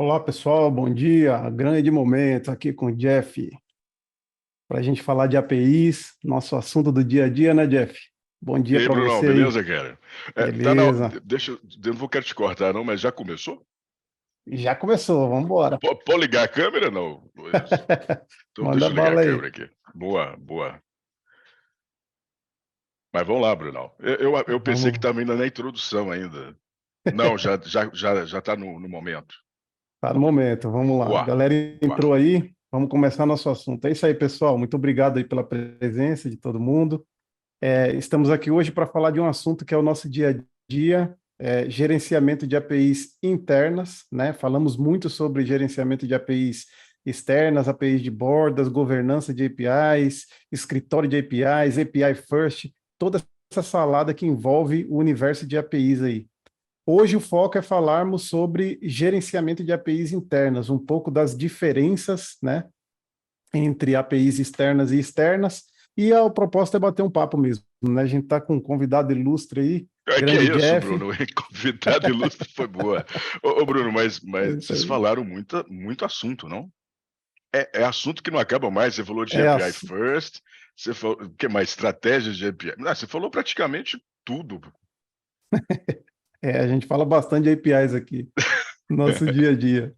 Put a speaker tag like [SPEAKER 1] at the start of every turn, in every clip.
[SPEAKER 1] Olá, pessoal, bom dia. Grande momento aqui com o Jeff para a gente falar de APIs, nosso assunto do dia a dia, né, Jeff? Bom
[SPEAKER 2] E
[SPEAKER 1] dia
[SPEAKER 2] aí,
[SPEAKER 1] para
[SPEAKER 2] Brunão,
[SPEAKER 1] você aí.
[SPEAKER 2] beleza, cara?
[SPEAKER 1] Beleza.
[SPEAKER 2] Deixa, eu não vou querer te cortar, não, mas já começou?
[SPEAKER 1] Já começou, vamos embora.
[SPEAKER 2] Pode ligar a câmera, não? Então,
[SPEAKER 1] Manda
[SPEAKER 2] deixa eu ligar a
[SPEAKER 1] bala
[SPEAKER 2] câmera
[SPEAKER 1] aí.
[SPEAKER 2] aqui. Boa, boa. Mas vamos lá, Brunão. Eu pensei que
[SPEAKER 1] Vamos,
[SPEAKER 2] estava ainda na introdução ainda. Não, já tá no momento.
[SPEAKER 1] tá no momento, vamos lá.
[SPEAKER 2] Boa,
[SPEAKER 1] Galera
[SPEAKER 2] boa.
[SPEAKER 1] entrou aí, vamos começar nosso assunto. É isso aí, pessoal. Muito obrigado aí pela presença de todo mundo. Estamos aqui hoje para falar de um assunto que é o nosso dia a dia, gerenciamento de APIs internas, né? Falamos muito sobre gerenciamento de APIs externas, APIs de bordas, governança de APIs, escritório de APIs, API First, toda essa salada que envolve o universo de APIs aí. Hoje o foco é falarmos sobre gerenciamento de APIs internas, um pouco das diferenças, né, entre APIs externas e externas, e a proposta é bater um papo mesmo, né? A gente está com um convidado ilustre aí,
[SPEAKER 2] Que é
[SPEAKER 1] grande
[SPEAKER 2] isso,
[SPEAKER 1] Jeff.
[SPEAKER 2] Bruno? Convidado ilustre foi boa. Bruno,
[SPEAKER 1] É
[SPEAKER 2] mas
[SPEAKER 1] isso
[SPEAKER 2] vocês
[SPEAKER 1] aí.
[SPEAKER 2] falaram muito assunto, não? É assunto que não acaba mais. Você falou de
[SPEAKER 1] É,
[SPEAKER 2] API First, você falou, o que mais? Estratégias de API. Não, você falou praticamente tudo.
[SPEAKER 1] a gente fala bastante de APIs aqui no nosso dia a dia.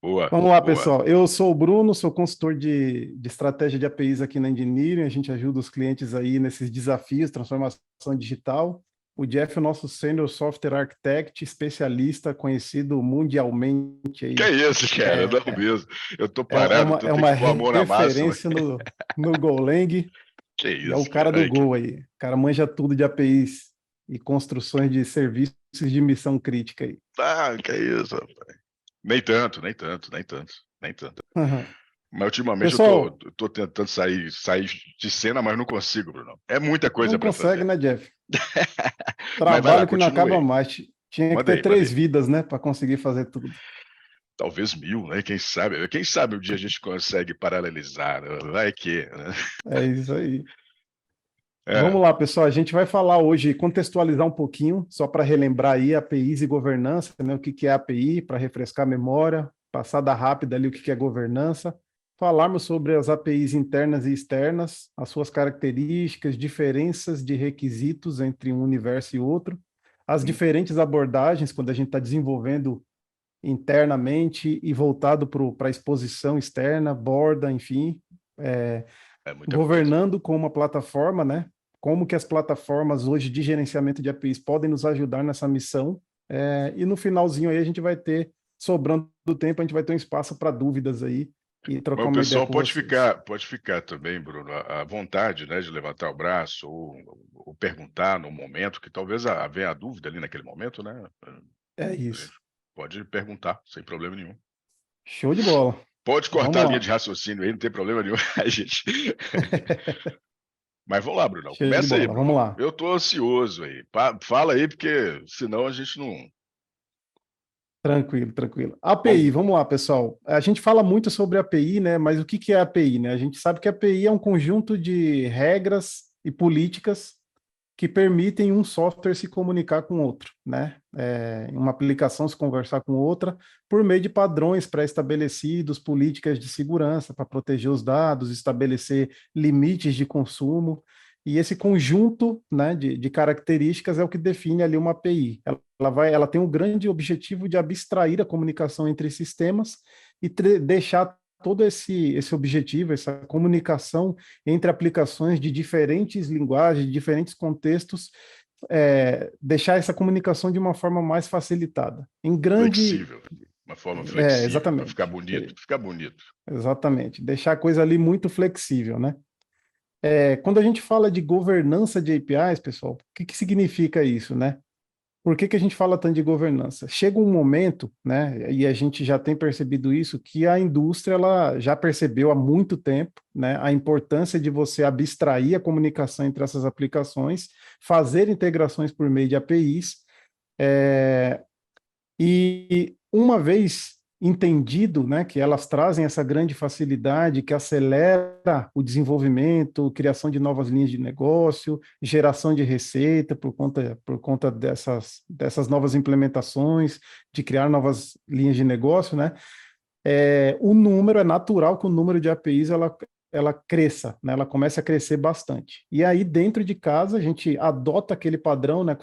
[SPEAKER 2] Boa,
[SPEAKER 1] Vamos lá,
[SPEAKER 2] boa.
[SPEAKER 1] pessoal. Eu sou o Bruno, sou consultor de estratégia de APIs aqui na Engineering. A gente ajuda os clientes aí nesses desafios, transformação digital. O Jeff é o nosso Senior Software Architect, especialista conhecido mundialmente
[SPEAKER 2] Que
[SPEAKER 1] aí.
[SPEAKER 2] é isso, cara? Não mesmo. Eu tô parado,
[SPEAKER 1] É
[SPEAKER 2] tenho
[SPEAKER 1] uma
[SPEAKER 2] que pôr a mão na massa.
[SPEAKER 1] referência no Golang
[SPEAKER 2] Que
[SPEAKER 1] e é o
[SPEAKER 2] isso,
[SPEAKER 1] cara
[SPEAKER 2] cara?
[SPEAKER 1] do Go aí. O cara manja tudo de APIs e construções de serviços de missão crítica aí.
[SPEAKER 2] Que é isso, rapaz. Nem tanto, nem tanto, nem tanto, nem tanto. Mas ultimamente eu tô,
[SPEAKER 1] Pessoal,
[SPEAKER 2] tô tentando sair de cena, mas não consigo, Bruno. É muita
[SPEAKER 1] não
[SPEAKER 2] coisa para
[SPEAKER 1] consegue,
[SPEAKER 2] fazer.
[SPEAKER 1] né, Jeff?
[SPEAKER 2] Mas vai lá,
[SPEAKER 1] Trabalho que não
[SPEAKER 2] continue
[SPEAKER 1] acaba
[SPEAKER 2] aí.
[SPEAKER 1] mais. Tinha que
[SPEAKER 2] Manda
[SPEAKER 1] ter
[SPEAKER 2] aí, manda
[SPEAKER 1] três
[SPEAKER 2] aí.
[SPEAKER 1] vidas, né, para conseguir fazer tudo.
[SPEAKER 2] Talvez 1000, né? Quem sabe? Quem sabe um dia a gente consegue paralelizar, né? Vai que, né?
[SPEAKER 1] É isso aí.
[SPEAKER 2] É,
[SPEAKER 1] Vamos lá, pessoal. A gente vai falar hoje, contextualizar um pouquinho, só para relembrar aí APIs e governança, né? O que que é API, para refrescar a memória, passada rápida ali o que que é governança. Falarmos sobre as APIs internas e externas, as suas características, diferenças de requisitos entre um universo e outro, as
[SPEAKER 2] hum,
[SPEAKER 1] diferentes abordagens quando a gente está desenvolvendo internamente e voltado para a exposição externa, borda, enfim, é,
[SPEAKER 2] é muita coisa.
[SPEAKER 1] governando com uma plataforma, né? Como que as plataformas hoje de gerenciamento de APIs podem nos ajudar nessa missão. E no finalzinho aí a gente vai ter, sobrando do tempo, a gente vai ter um espaço para dúvidas aí e
[SPEAKER 2] Mas
[SPEAKER 1] trocar
[SPEAKER 2] o
[SPEAKER 1] uma ideia
[SPEAKER 2] pessoal
[SPEAKER 1] com vocês.
[SPEAKER 2] pode ficar também, Bruno, à vontade, né, de levantar o braço ou perguntar no momento, que talvez venha a dúvida ali naquele momento, né?
[SPEAKER 1] É
[SPEAKER 2] A
[SPEAKER 1] isso.
[SPEAKER 2] gente pode perguntar, sem problema nenhum.
[SPEAKER 1] Show de bola.
[SPEAKER 2] Pode cortar a
[SPEAKER 1] Vamos
[SPEAKER 2] linha de
[SPEAKER 1] lá.
[SPEAKER 2] raciocínio aí, não tem problema nenhum. A gente. Mas vamos lá, Brunão.
[SPEAKER 1] Show de
[SPEAKER 2] Começa aí,
[SPEAKER 1] bola. Vamos
[SPEAKER 2] Brunão.
[SPEAKER 1] lá.
[SPEAKER 2] Eu tô ansioso aí. Fala aí, porque senão a gente não.
[SPEAKER 1] Tranquilo, tranquilo. API,
[SPEAKER 2] Vamos.
[SPEAKER 1] vamos lá, pessoal. A gente fala muito sobre API, né? Mas o que que é API, né? A gente sabe que a API é um conjunto de regras e políticas que permitem um software se comunicar com outro, né? Uma aplicação se conversar com outra por meio de padrões pré-estabelecidos, políticas de segurança para proteger os dados, estabelecer limites de consumo. E esse conjunto, né, de características é o que define ali uma API. Ela tem um grande objetivo de abstrair a comunicação entre sistemas e deixar todo esse objetivo, essa comunicação entre aplicações de diferentes linguagens, de diferentes contextos, deixar essa comunicação de uma forma mais facilitada. Em grande.
[SPEAKER 2] Flexível. Uma forma flexível, para ficar
[SPEAKER 1] Exatamente.
[SPEAKER 2] bonito. Ficar bonito.
[SPEAKER 1] Exatamente. Deixar a coisa ali muito flexível, né? Quando a gente fala de governança de APIs, pessoal, o que que significa isso, né? Por que que a gente fala tanto de governança? Chega um momento, né, e a gente já tem percebido isso, que a indústria ela já percebeu há muito tempo, né, a importância de você abstrair a comunicação entre essas aplicações, fazer integrações por meio de APIs, e uma vez entendido, né, que elas trazem essa grande facilidade que acelera o desenvolvimento, criação de novas linhas de negócio, geração de receita por conta dessas novas implementações, de criar novas linhas de negócio, né? É natural que o número de APIs ela cresça, né? Ela comece a crescer bastante. E aí, dentro de casa, a gente adota aquele padrão, né?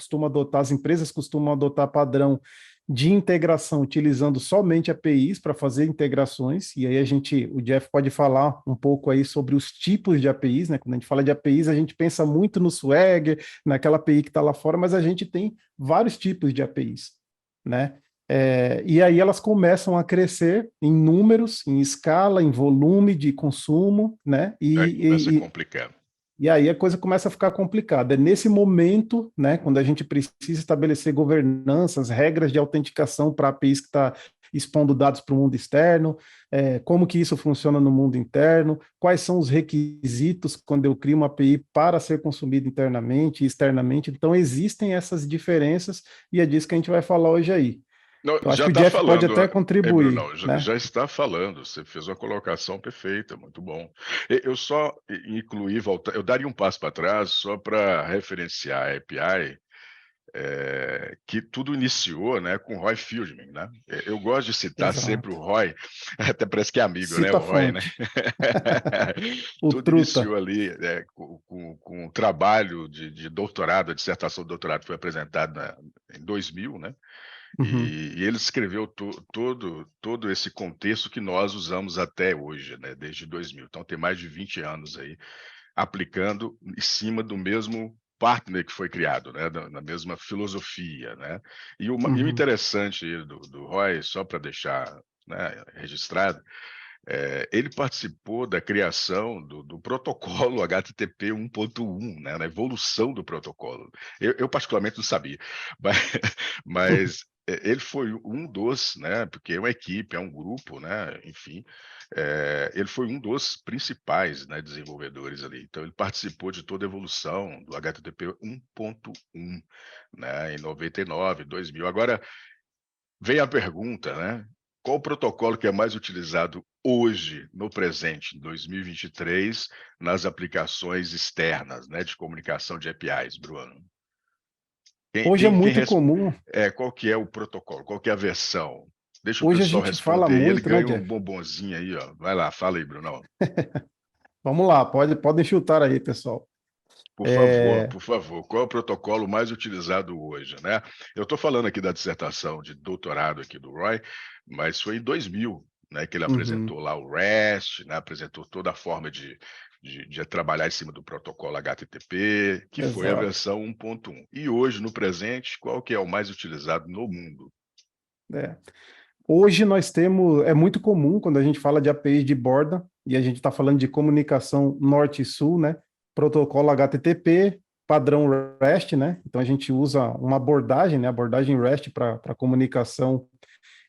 [SPEAKER 1] As empresas costumam adotar padrão de integração utilizando somente APIs para fazer integrações, e aí o Jeff pode falar um pouco aí sobre os tipos de APIs, né? Quando a gente fala de APIs, a gente pensa muito no Swagger, naquela API que está lá fora, mas a gente tem vários tipos de APIs, né? E aí elas começam a crescer em números, em escala, em volume de consumo, né?
[SPEAKER 2] Começa a complicar.
[SPEAKER 1] E aí a coisa começa a ficar complicada. É nesse momento, né, quando a gente precisa estabelecer governanças, regras de autenticação para APIs que está expondo dados para o mundo externo, como que isso funciona no mundo interno, quais são os requisitos quando eu crio uma API para ser consumida internamente e externamente. Então, existem essas diferenças e é disso que a gente vai falar hoje aí.
[SPEAKER 2] Não,
[SPEAKER 1] Eu acho
[SPEAKER 2] já
[SPEAKER 1] que o
[SPEAKER 2] está
[SPEAKER 1] Jeff pode
[SPEAKER 2] falando,
[SPEAKER 1] até contribuir,
[SPEAKER 2] Brunão,
[SPEAKER 1] né?
[SPEAKER 2] já está falando, você fez uma colocação perfeita, muito bom. Eu só incluí, eu daria um passo para trás só para referenciar a API, que tudo iniciou, né, com Roy Fieldman, né? Eu gosto de citar sempre o
[SPEAKER 1] Exato.
[SPEAKER 2] Roy, até parece que é amigo, né,
[SPEAKER 1] Cita
[SPEAKER 2] o
[SPEAKER 1] a
[SPEAKER 2] Roy, né?
[SPEAKER 1] fonte, o
[SPEAKER 2] Tudo
[SPEAKER 1] Truta.
[SPEAKER 2] iniciou ali, com um trabalho de doutorado, a dissertação de doutorado foi apresentada em 2000, né?
[SPEAKER 1] Uhum,
[SPEAKER 2] E ele escreveu todo esse contexto que nós usamos até hoje, né, desde 2000. Então tem mais de 20 anos aí aplicando em cima do mesmo partner que foi criado, né, na mesma filosofia, né. E o
[SPEAKER 1] uhum.
[SPEAKER 2] interessante do Roy, só para deixar, né, registrado, ele participou da criação do protocolo HTTP 1.1, né, na evolução do protocolo. Eu particularmente não sabia, mas, ele foi um dos, né, porque é uma equipe, é um grupo, né, enfim, ele foi um dos principais, né, desenvolvedores ali. Então ele participou de toda a evolução do HTTP 1.1, né, em 99, 2000. Agora vem a pergunta, né? Qual o protocolo que é mais utilizado hoje, no presente, em 2023, nas aplicações externas, né, de comunicação de APIs, Bruno? Quem,
[SPEAKER 1] Hoje é
[SPEAKER 2] quem, quem
[SPEAKER 1] muito
[SPEAKER 2] res-
[SPEAKER 1] comum,
[SPEAKER 2] qual que é o protocolo? Qual que é a versão? Deixa o
[SPEAKER 1] hoje a
[SPEAKER 2] pessoal
[SPEAKER 1] gente fala
[SPEAKER 2] responder. Ele
[SPEAKER 1] muito, né,
[SPEAKER 2] ganha um
[SPEAKER 1] Jeff?
[SPEAKER 2] bombonzinho aí, ó. Vai lá, fala aí, Bruno.
[SPEAKER 1] Vamos lá, podem chutar aí, pessoal.
[SPEAKER 2] Por favor,
[SPEAKER 1] É,
[SPEAKER 2] por favor, qual é o protocolo mais utilizado hoje, né? Eu estou falando aqui da dissertação de doutorado aqui do Roy, mas foi em 2000, né, que ele
[SPEAKER 1] uhum,
[SPEAKER 2] apresentou lá o REST, né, apresentou toda a forma de trabalhar em cima do protocolo HTTP, que foi a
[SPEAKER 1] exato.
[SPEAKER 2] versão 1.1. E hoje, no presente, qual que é o mais utilizado no mundo?
[SPEAKER 1] É. Hoje nós temos, é muito comum quando a gente fala de APIs de borda, e a gente está falando de comunicação norte e sul, né? Protocolo HTTP, padrão REST, né? Então a gente usa uma abordagem, né? Abordagem REST para comunicação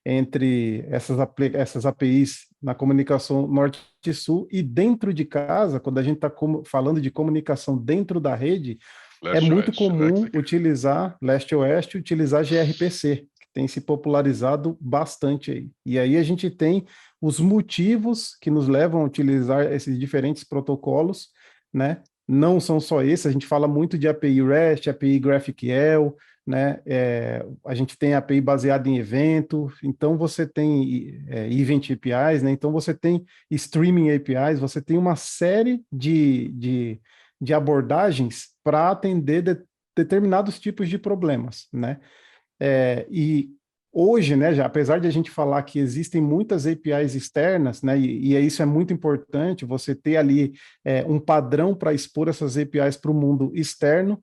[SPEAKER 1] entre essas APIs na comunicação norte e sul, e dentro de casa, quando a gente está falando de comunicação dentro da rede, é muito
[SPEAKER 2] Leste-oeste, né?
[SPEAKER 1] comum utilizar leste-oeste, utilizar gRPC, que tem se popularizado bastante aí. E aí a gente tem os motivos que nos levam a utilizar esses diferentes protocolos, né? Não são só esses, a gente fala muito de API REST, API GraphQL, né? A gente tem API baseada em evento, então você tem Event APIs, né? Então você tem Streaming APIs, você tem uma série de abordagens para atender determinados tipos de problemas, né? E hoje, né, já, apesar de a gente falar que existem muitas APIs externas, né, isso é muito importante, você ter ali um padrão para expor essas APIs para o mundo externo.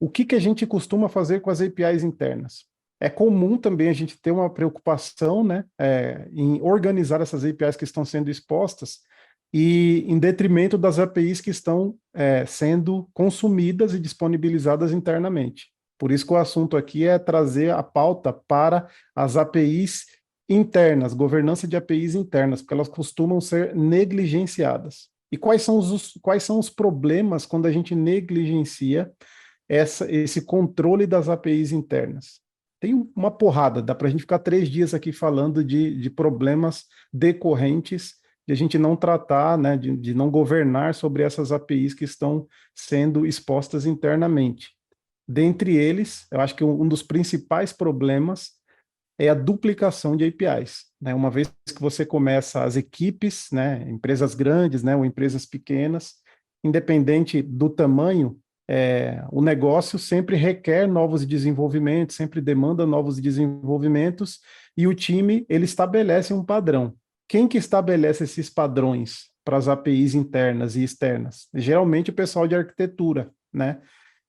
[SPEAKER 1] O que a gente costuma fazer com as APIs internas? É comum também a gente ter uma preocupação, né, em organizar essas APIs que estão sendo expostas e em detrimento das APIs que estão sendo consumidas e disponibilizadas internamente. Por isso que o assunto aqui é trazer a pauta para as APIs internas, governança de APIs internas, porque elas costumam ser negligenciadas. E quais são os problemas quando a gente negligencia esse controle das APIs internas? Tem uma porrada, dá para a gente ficar 3 dias aqui falando de problemas decorrentes de a gente não tratar, né, de não governar sobre essas APIs que estão sendo expostas internamente. Dentre eles, eu acho que um dos principais problemas é a duplicação de APIs, né? Uma vez que você começa as equipes, né, empresas grandes, né, ou empresas pequenas, independente do tamanho, o negócio sempre requer novos desenvolvimentos, sempre demanda novos desenvolvimentos, e o time ele estabelece um padrão. Quem que estabelece esses padrões para as APIs internas e externas? Geralmente o pessoal de arquitetura, né?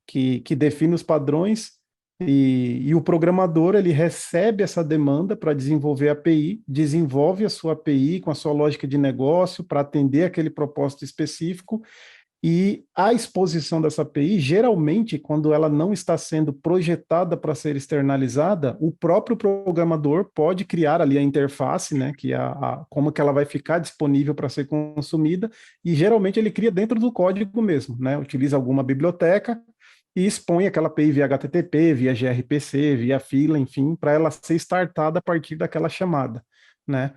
[SPEAKER 1] Que define os padrões e o programador ele recebe essa demanda para desenvolver a API, desenvolve a sua API com a sua lógica de negócio para atender aquele propósito específico e a exposição dessa API, geralmente, quando ela não está sendo projetada para ser externalizada, o próprio programador pode criar ali a interface, né, que é como que ela vai ficar disponível para ser consumida, e geralmente ele cria dentro do código mesmo, né, utiliza alguma biblioteca e expõe aquela API via HTTP, via gRPC, via fila, enfim, para ela ser startada a partir daquela chamada, né.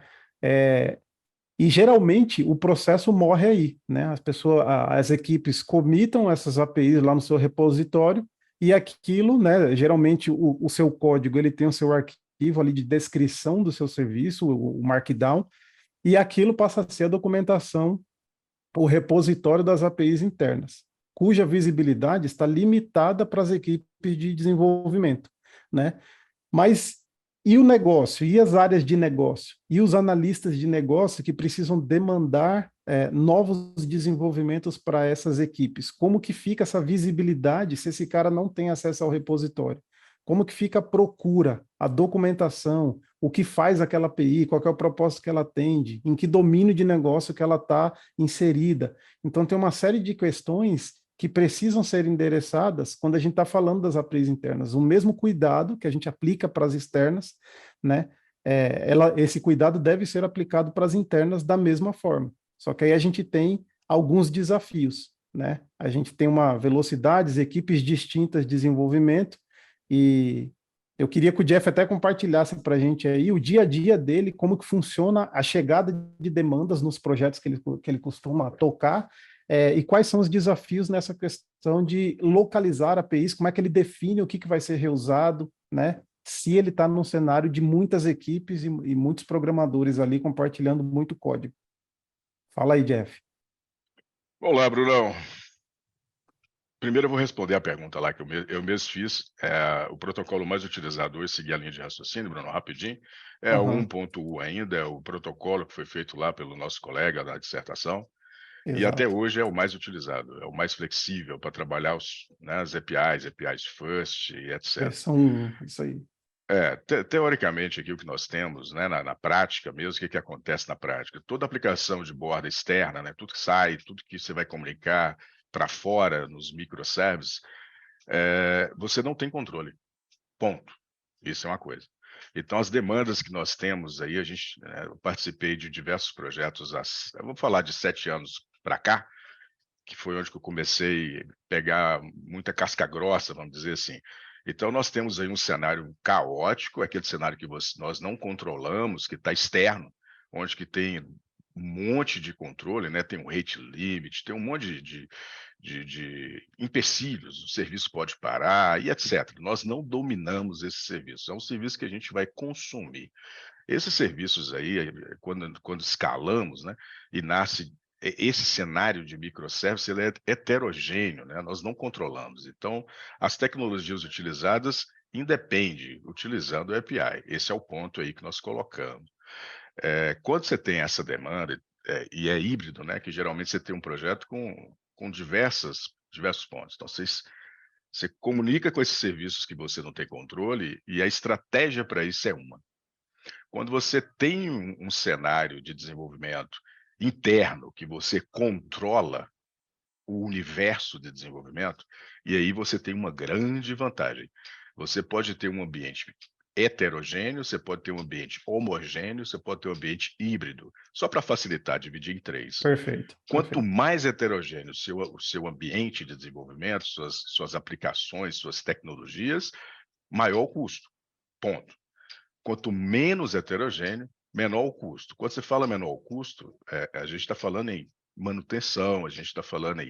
[SPEAKER 1] E geralmente o processo morre aí, né? As pessoas, as equipes comitam essas APIs lá no seu repositório e aquilo, né? Geralmente o seu código ele tem o seu arquivo ali de descrição do seu serviço, o Markdown, e aquilo passa a ser a documentação, o repositório das APIs internas, cuja visibilidade está limitada para as equipes de desenvolvimento, né? Mas e o negócio? E as áreas de negócio? E os analistas de negócio que precisam demandar novos desenvolvimentos para essas equipes? Como que fica essa visibilidade se esse cara não tem acesso ao repositório? Como que fica a procura, a documentação, o que faz aquela API, qual é o propósito que ela atende, em que domínio de negócio que ela está inserida? Então, tem uma série de questões que precisam ser endereçadas quando a gente está falando das APIs internas. O mesmo cuidado que a gente aplica para as externas, né? Esse cuidado deve ser aplicado para as internas da mesma forma. Só que aí a gente tem alguns desafios, né? A gente tem uma velocidades, equipes distintas de desenvolvimento, e eu queria que o Jeff até compartilhasse para a gente aí o dia a dia dele, como que funciona a chegada de demandas nos projetos que ele costuma tocar, e quais são os desafios nessa questão de localizar APIs, como é que ele define o que vai ser reusado, né? Se ele está num cenário de muitas equipes e muitos programadores ali compartilhando muito código. Fala aí, Jeff.
[SPEAKER 2] Olá, Brunão. Primeiro eu vou responder a pergunta lá que eu mesmo fiz. O protocolo mais utilizado hoje, seguir a linha de raciocínio, Bruno, rapidinho, é o
[SPEAKER 1] Uhum,
[SPEAKER 2] 1.1 ainda, é o protocolo que foi feito lá pelo nosso colega na dissertação, e até
[SPEAKER 1] exato.
[SPEAKER 2] hoje é o mais utilizado, é o mais flexível para trabalhar né, as APIs, APIs First e etc.
[SPEAKER 1] Versão 1, isso aí.
[SPEAKER 2] Teoricamente, aqui o que nós temos, né, na prática mesmo, o que acontece na prática? Toda aplicação de borda externa, né, tudo que sai, tudo que você vai comunicar para fora nos microservices, você não tem controle, ponto. Isso é uma coisa. Então, as demandas que nós temos aí, eu participei de diversos projetos, eu vou falar de 7 anos para cá, que foi onde que eu comecei a pegar muita casca grossa, vamos dizer assim. Então, nós temos aí um cenário caótico, aquele cenário que nós não controlamos, que está externo, onde que tem um monte de controle, né? Tem um rate limit, tem um monte de empecilhos, o serviço pode parar e etc. Nós não dominamos esse serviço, é um serviço que a gente vai consumir. Esses serviços aí, quando escalamos, né, e nasce esse cenário de microservice, ele é heterogêneo, né? Nós não controlamos. Então, as tecnologias utilizadas independem utilizando o API. Esse é o ponto aí que nós colocamos. Quando você tem essa demanda, e é híbrido, né, que geralmente você tem um projeto com diversos pontos. Então, você comunica com esses serviços que você não tem controle e a estratégia para isso é uma. Quando você tem um cenário de desenvolvimento interno que você controla o universo de desenvolvimento, e aí você tem uma grande vantagem. Você pode ter um ambiente heterogêneo, você pode ter um ambiente homogêneo, você pode ter um ambiente híbrido. Só para facilitar, dividir em 3.
[SPEAKER 1] Perfeito,
[SPEAKER 2] Quanto
[SPEAKER 1] perfeito.
[SPEAKER 2] mais heterogêneo o seu ambiente de desenvolvimento, suas aplicações, suas tecnologias, maior o custo. ponto. Quanto menos heterogêneo, menor o custo. Quando você fala menor o custo, a gente está falando em manutenção, a gente está falando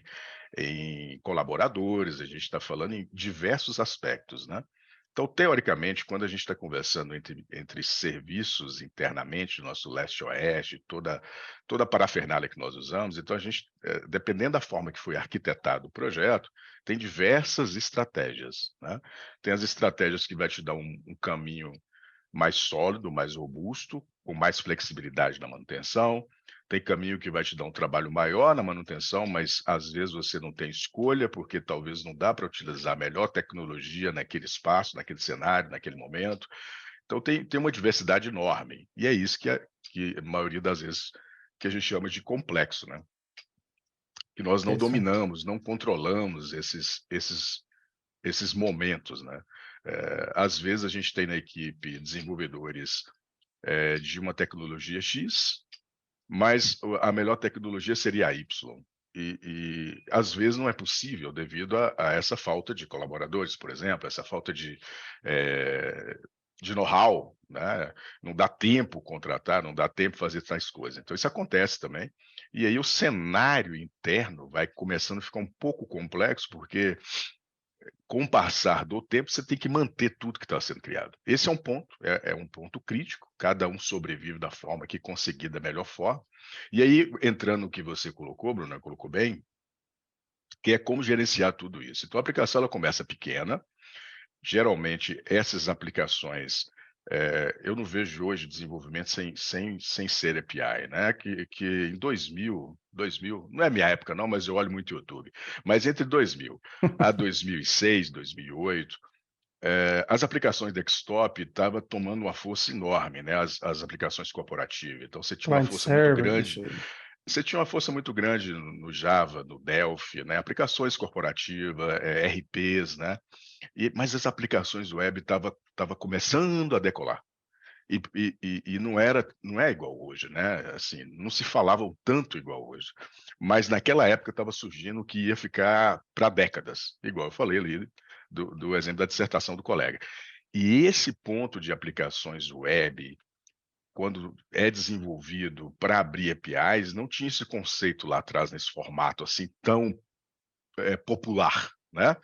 [SPEAKER 2] em colaboradores, a gente está falando em diversos aspectos, né? Então, teoricamente, quando a gente está conversando entre serviços internamente, do nosso leste-oeste, toda a parafernália que nós usamos, então a gente, dependendo da forma que foi arquitetado o projeto, tem diversas estratégias, né? Tem as estratégias que vai te dar um caminho mais sólido, mais robusto, com mais flexibilidade na manutenção. Tem caminho que vai te dar um trabalho maior na manutenção, mas às vezes você não tem escolha, porque talvez não dá para utilizar a melhor tecnologia naquele espaço, naquele cenário, naquele momento. Então tem uma diversidade enorme. E é isso que a maioria das vezes que a gente chama de complexo, né? Que nós não
[SPEAKER 1] Isso.
[SPEAKER 2] dominamos, não controlamos esses momentos, né? Às vezes a gente tem na equipe desenvolvedores de uma tecnologia X, mas a melhor tecnologia seria a Y. E às vezes não é possível devido a essa falta de colaboradores, por exemplo, essa falta de know-how, né? Não dá tempo contratar, não dá tempo fazer tais coisas. Então isso acontece também. E aí o cenário interno vai começando a ficar um pouco complexo, porque com o passar do tempo, você tem que manter tudo que está sendo criado. Esse é um ponto, é um ponto crítico. Cada um sobrevive da forma que conseguir, da melhor forma. E aí, entrando no que você colocou, Bruno, colocou bem, que é como gerenciar tudo isso. Então, a aplicação ela começa pequena. Geralmente, essas aplicações, eu não vejo hoje desenvolvimento sem ser API, né? Que em 2000, não é minha época não, mas eu olho muito YouTube, mas entre 2000 a 2006, 2008, as aplicações desktop estavam tomando uma força enorme, né? As aplicações corporativas. Então, você tinha uma
[SPEAKER 1] Client
[SPEAKER 2] força muito
[SPEAKER 1] server,
[SPEAKER 2] grande.
[SPEAKER 1] isso aí.
[SPEAKER 2] Você tinha uma força muito grande no Java, no Delphi, né? Aplicações corporativas, RPs, né? Mas as aplicações web tava começando a decolar. E não é igual hoje, né? Assim, não se falava o tanto igual hoje. Mas naquela época estava surgindo o que ia ficar para décadas, igual eu falei ali do exemplo da dissertação do colega. E esse ponto de aplicações web, quando é desenvolvido para abrir APIs, não tinha esse conceito lá atrás nesse formato assim tão popular, né?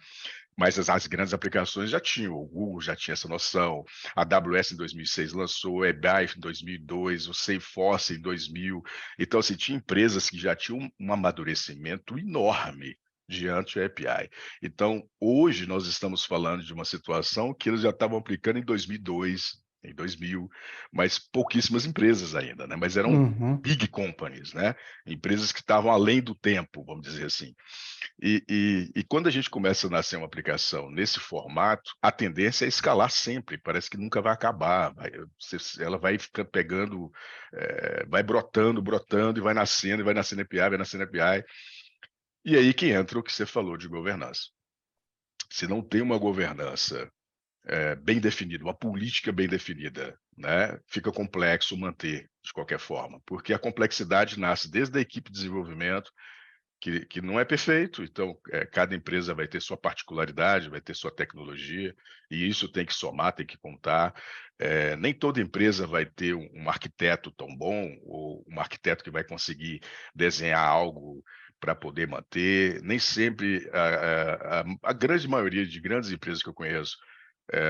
[SPEAKER 2] Mas as grandes aplicações já tinham, o Google já tinha essa noção, a AWS em 2006 lançou, o Ebright em 2002, o Salesforce em 2000. Então, assim, tinha empresas que já tinham um amadurecimento enorme diante da API. Então, hoje nós estamos falando de uma situação que eles já estavam aplicando em 2002, em 2000, mas pouquíssimas empresas ainda, né? Mas eram
[SPEAKER 1] Uhum.
[SPEAKER 2] big companies, né? Empresas que estavam além do tempo, vamos dizer assim. E quando a gente começa a nascer uma aplicação nesse formato, a tendência é escalar sempre, parece que nunca vai acabar. Ela vai ficar pegando, vai brotando, brotando, e vai nascendo API, vai nascendo API. E aí que entra o que você falou de governança. Se não tem uma governança bem definida, uma política bem definida, né, fica complexo manter de qualquer forma, porque a complexidade nasce desde a equipe de desenvolvimento, que não é perfeito, então cada empresa vai ter sua particularidade, vai ter sua tecnologia, e isso tem que somar, tem que contar. Nem toda empresa vai ter um arquiteto tão bom, ou um arquiteto que vai conseguir desenhar algo para poder manter. Nem sempre, a grande maioria de grandes empresas que eu conheço,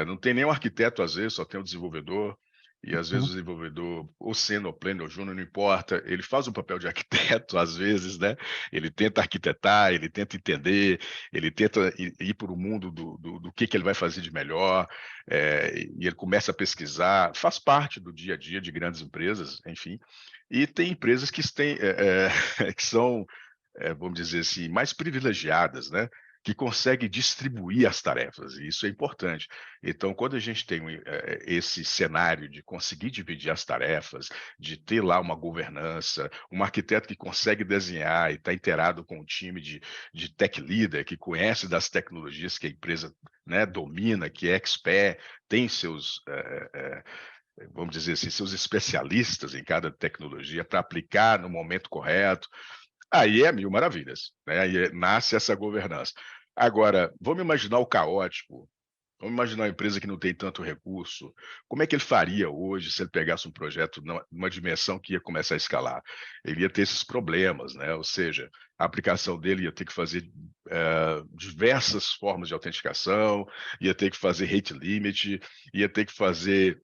[SPEAKER 2] não tem nenhum arquiteto, às vezes, só tem um desenvolvedor. E às vezes o
[SPEAKER 1] Uhum.
[SPEAKER 2] desenvolvedor, ou sênior, pleno ou júnior, não importa, ele faz um papel de arquiteto, às vezes, né? Ele tenta arquitetar, ele tenta entender, ele tenta ir para o mundo do que ele vai fazer de melhor, e ele começa a pesquisar, faz parte do dia a dia de grandes empresas, enfim. E tem empresas que são, vamos dizer assim, mais privilegiadas, né? Que conseguem distribuir as tarefas, e isso é importante. Então, quando a gente tem esse cenário de conseguir dividir as tarefas, de ter lá uma governança, um arquiteto que consegue desenhar e está inteirado com o time de tech leader, que conhece das tecnologias que a empresa, né, domina, que é expert, tem seus, vamos dizer assim, seus especialistas em cada tecnologia para aplicar no momento correto, aí é mil maravilhas, né? Aí nasce essa governança. Agora, vamos imaginar o caótico, Vamos imaginar uma empresa que não tem tanto recurso. Como é que ele faria hoje se ele pegasse um projeto numa dimensão que ia começar a escalar? Ele ia ter esses problemas, né? Ou seja, a aplicação dele ia ter que fazer diversas formas de autenticação, ia ter que fazer rate limit, ia ter que fazer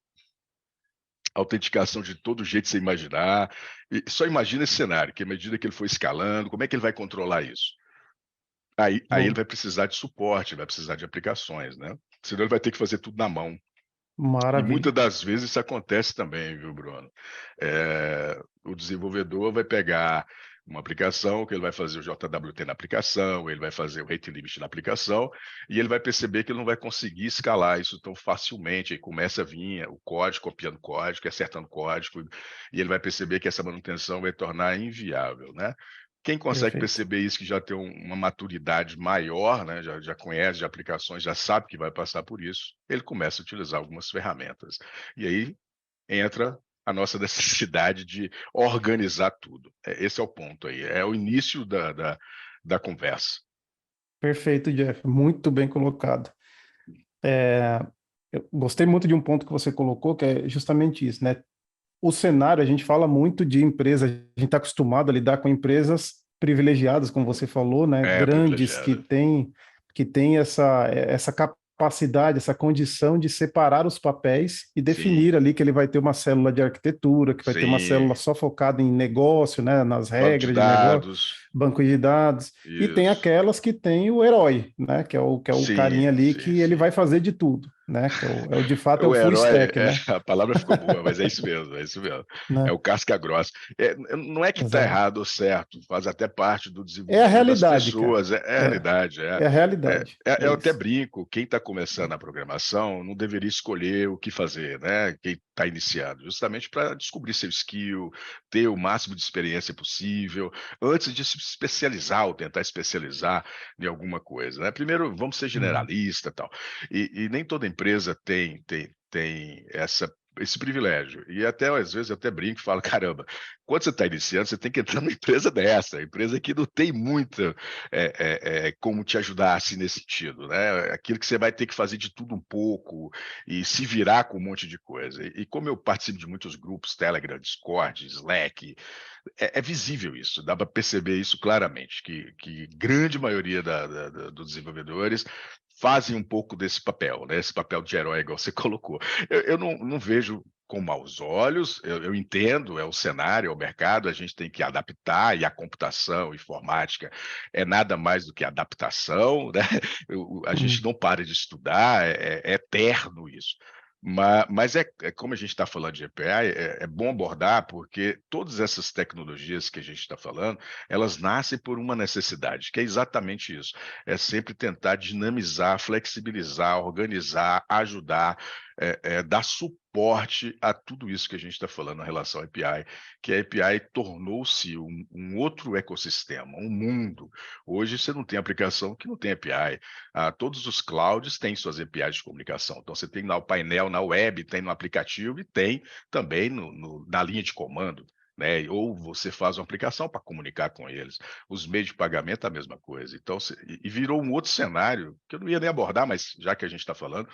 [SPEAKER 2] autenticação de todo jeito que você imaginar. E só imagina esse cenário, que à medida que ele for escalando, como é que ele vai controlar isso? Aí ele
[SPEAKER 1] Bom,
[SPEAKER 2] vai precisar de suporte, vai precisar de aplicações, né? Senão ele vai ter que fazer tudo na mão. E muitas
[SPEAKER 1] maravilha.
[SPEAKER 2] das vezes isso acontece também, viu, Bruno? O desenvolvedor vai pegar uma aplicação, que ele vai fazer o JWT na aplicação, ele vai fazer o rate limit na aplicação, e ele vai perceber que ele não vai conseguir escalar isso tão facilmente. Aí começa a vir o código, copiando código, acertando código, e ele vai perceber que essa manutenção vai tornar inviável, né? Quem consegue
[SPEAKER 1] Perfeito.
[SPEAKER 2] perceber isso, que já tem uma maturidade maior, né, já conhece de aplicações, já sabe que vai passar por isso, ele começa a utilizar algumas ferramentas. E aí entra a nossa necessidade de organizar tudo. Esse é o ponto aí, é o início da conversa.
[SPEAKER 1] Perfeito, Jeff. Muito bem colocado. É, eu gostei muito de um ponto que você colocou, que é justamente isso, né? O cenário, a gente fala muito de empresas, a gente está acostumado a lidar com empresas privilegiadas, como você falou, né?
[SPEAKER 2] É
[SPEAKER 1] Grandes
[SPEAKER 2] privilegiada.
[SPEAKER 1] que têm essa capacidade, essa condição de separar os papéis e
[SPEAKER 2] Sim,
[SPEAKER 1] definir ali que ele vai ter uma célula de arquitetura, que vai ter uma célula
[SPEAKER 2] sim.
[SPEAKER 1] só focada em negócio, né? Nas
[SPEAKER 2] Banco de
[SPEAKER 1] regras de negócio,
[SPEAKER 2] dados,
[SPEAKER 1] banco de dados, e tem
[SPEAKER 2] isso.
[SPEAKER 1] aquelas que tem o herói, né? Que é o carinha
[SPEAKER 2] Sim,
[SPEAKER 1] ali
[SPEAKER 2] sim,
[SPEAKER 1] que ele
[SPEAKER 2] sim.
[SPEAKER 1] vai fazer de tudo, né? Que é o de fato é o
[SPEAKER 2] O
[SPEAKER 1] full
[SPEAKER 2] herói,
[SPEAKER 1] stack, né?
[SPEAKER 2] a palavra ficou boa, mas é isso mesmo, é isso mesmo. É
[SPEAKER 1] Né?
[SPEAKER 2] o casca grossa. Não é que está
[SPEAKER 1] Exato.
[SPEAKER 2] errado ou certo, faz até parte do
[SPEAKER 1] É a
[SPEAKER 2] desenvolvimento das
[SPEAKER 1] realidade, cara.
[SPEAKER 2] pessoas, é a
[SPEAKER 1] É,
[SPEAKER 2] realidade.
[SPEAKER 1] é a realidade. É
[SPEAKER 2] Eu até
[SPEAKER 1] isso.
[SPEAKER 2] brinco, quem está começando a programação não deveria escolher o que fazer, né? Quem está iniciando, justamente para descobrir seu skill, ter o máximo de experiência possível, antes de se especializar ou tentar especializar em alguma coisa, né? Primeiro, vamos ser
[SPEAKER 1] Uhum.
[SPEAKER 2] generalista e tal. E nem toda empresa tem esse privilégio. E até, às vezes, eu até brinco e falo, caramba, quando você está iniciando, você tem que entrar numa empresa dessa, empresa que não tem muito como te ajudar assim nesse sentido, né? Aquilo que você vai ter que fazer de tudo um pouco e se virar com um monte de coisa. E como eu participo de muitos grupos, Telegram, Discord, Slack, é visível isso, dá para perceber isso claramente, que grande maioria dos desenvolvedores fazem um pouco desse papel, né? Esse papel de herói, igual você colocou. Eu não vejo com maus olhos, eu entendo, é o cenário, é o mercado, a gente tem que adaptar, e a computação, a informática, é nada mais do que adaptação, né? A gente
[SPEAKER 1] Uhum.
[SPEAKER 2] não para de estudar, é eterno isso. Mas como a gente está falando de API, é bom abordar, porque todas essas tecnologias que a gente está falando, elas nascem por uma necessidade, que é exatamente isso. É sempre tentar dinamizar, flexibilizar, organizar, ajudar, dar suporte a tudo isso que a gente está falando em relação à API, que a API tornou-se um outro ecossistema, um mundo. Hoje você não tem aplicação que não tem API. Todos os clouds têm suas APIs de comunicação. Então, você tem lá o painel na web, tem no aplicativo e tem também na linha de comando. Né? Ou você faz uma aplicação para comunicar com eles. Os meios de pagamento, a mesma coisa. Então, e virou um outro cenário, que eu não ia nem abordar, mas já que a gente está falando,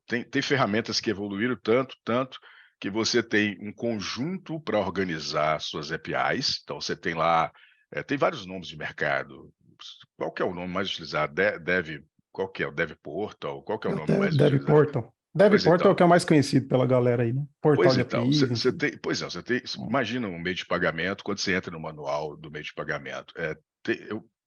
[SPEAKER 2] tem ferramentas que evoluíram tanto, que você tem um conjunto para organizar suas APIs. Então, você tem lá, tem vários nomes de mercado. Qual que é o nome mais utilizado? Qual que é? O Dev Portal? Qual que é o nome mais
[SPEAKER 1] Dev
[SPEAKER 2] utilizado?
[SPEAKER 1] Portal. Dev
[SPEAKER 2] Pois
[SPEAKER 1] Portal é o
[SPEAKER 2] então,
[SPEAKER 1] que é o mais conhecido pela galera aí, né? Portal
[SPEAKER 2] pois
[SPEAKER 1] de
[SPEAKER 2] então,
[SPEAKER 1] APIs, enfim.
[SPEAKER 2] você tem, imagina um meio de pagamento, quando você entra no manual do meio de pagamento,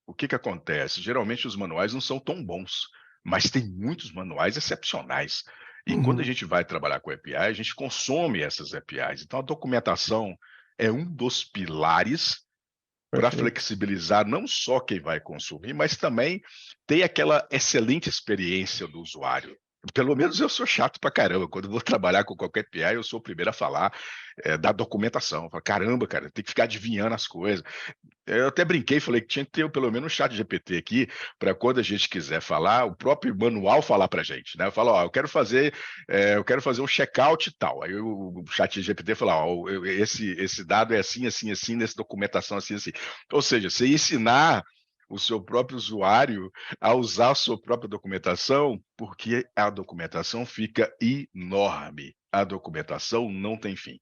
[SPEAKER 2] o que que acontece? Geralmente os manuais não são tão bons, mas tem muitos manuais excepcionais. E quando a
[SPEAKER 1] Uhum.
[SPEAKER 2] gente vai trabalhar com API, a gente consome essas APIs. Então a documentação é um dos pilares para
[SPEAKER 1] Perfeito.
[SPEAKER 2] flexibilizar não só quem vai consumir, mas também ter aquela excelente experiência do usuário. Pelo menos eu sou chato pra caramba. Quando eu vou trabalhar com qualquer PI, eu sou o primeiro a falar da documentação. Eu falo, caramba, cara, tem que ficar adivinhando as coisas. Eu até brinquei, falei que tinha que ter pelo menos um chat GPT aqui, para quando a gente quiser falar, o próprio manual falar para a gente, né? Eu falo, ó, eu quero fazer um check-out e tal. Aí o chat GPT fala, ó, esse dado é assim, assim, assim, nessa documentação, assim, assim. Ou seja, você ensinar o seu próprio usuário a usar a sua própria documentação, porque a documentação fica enorme. A documentação não tem fim.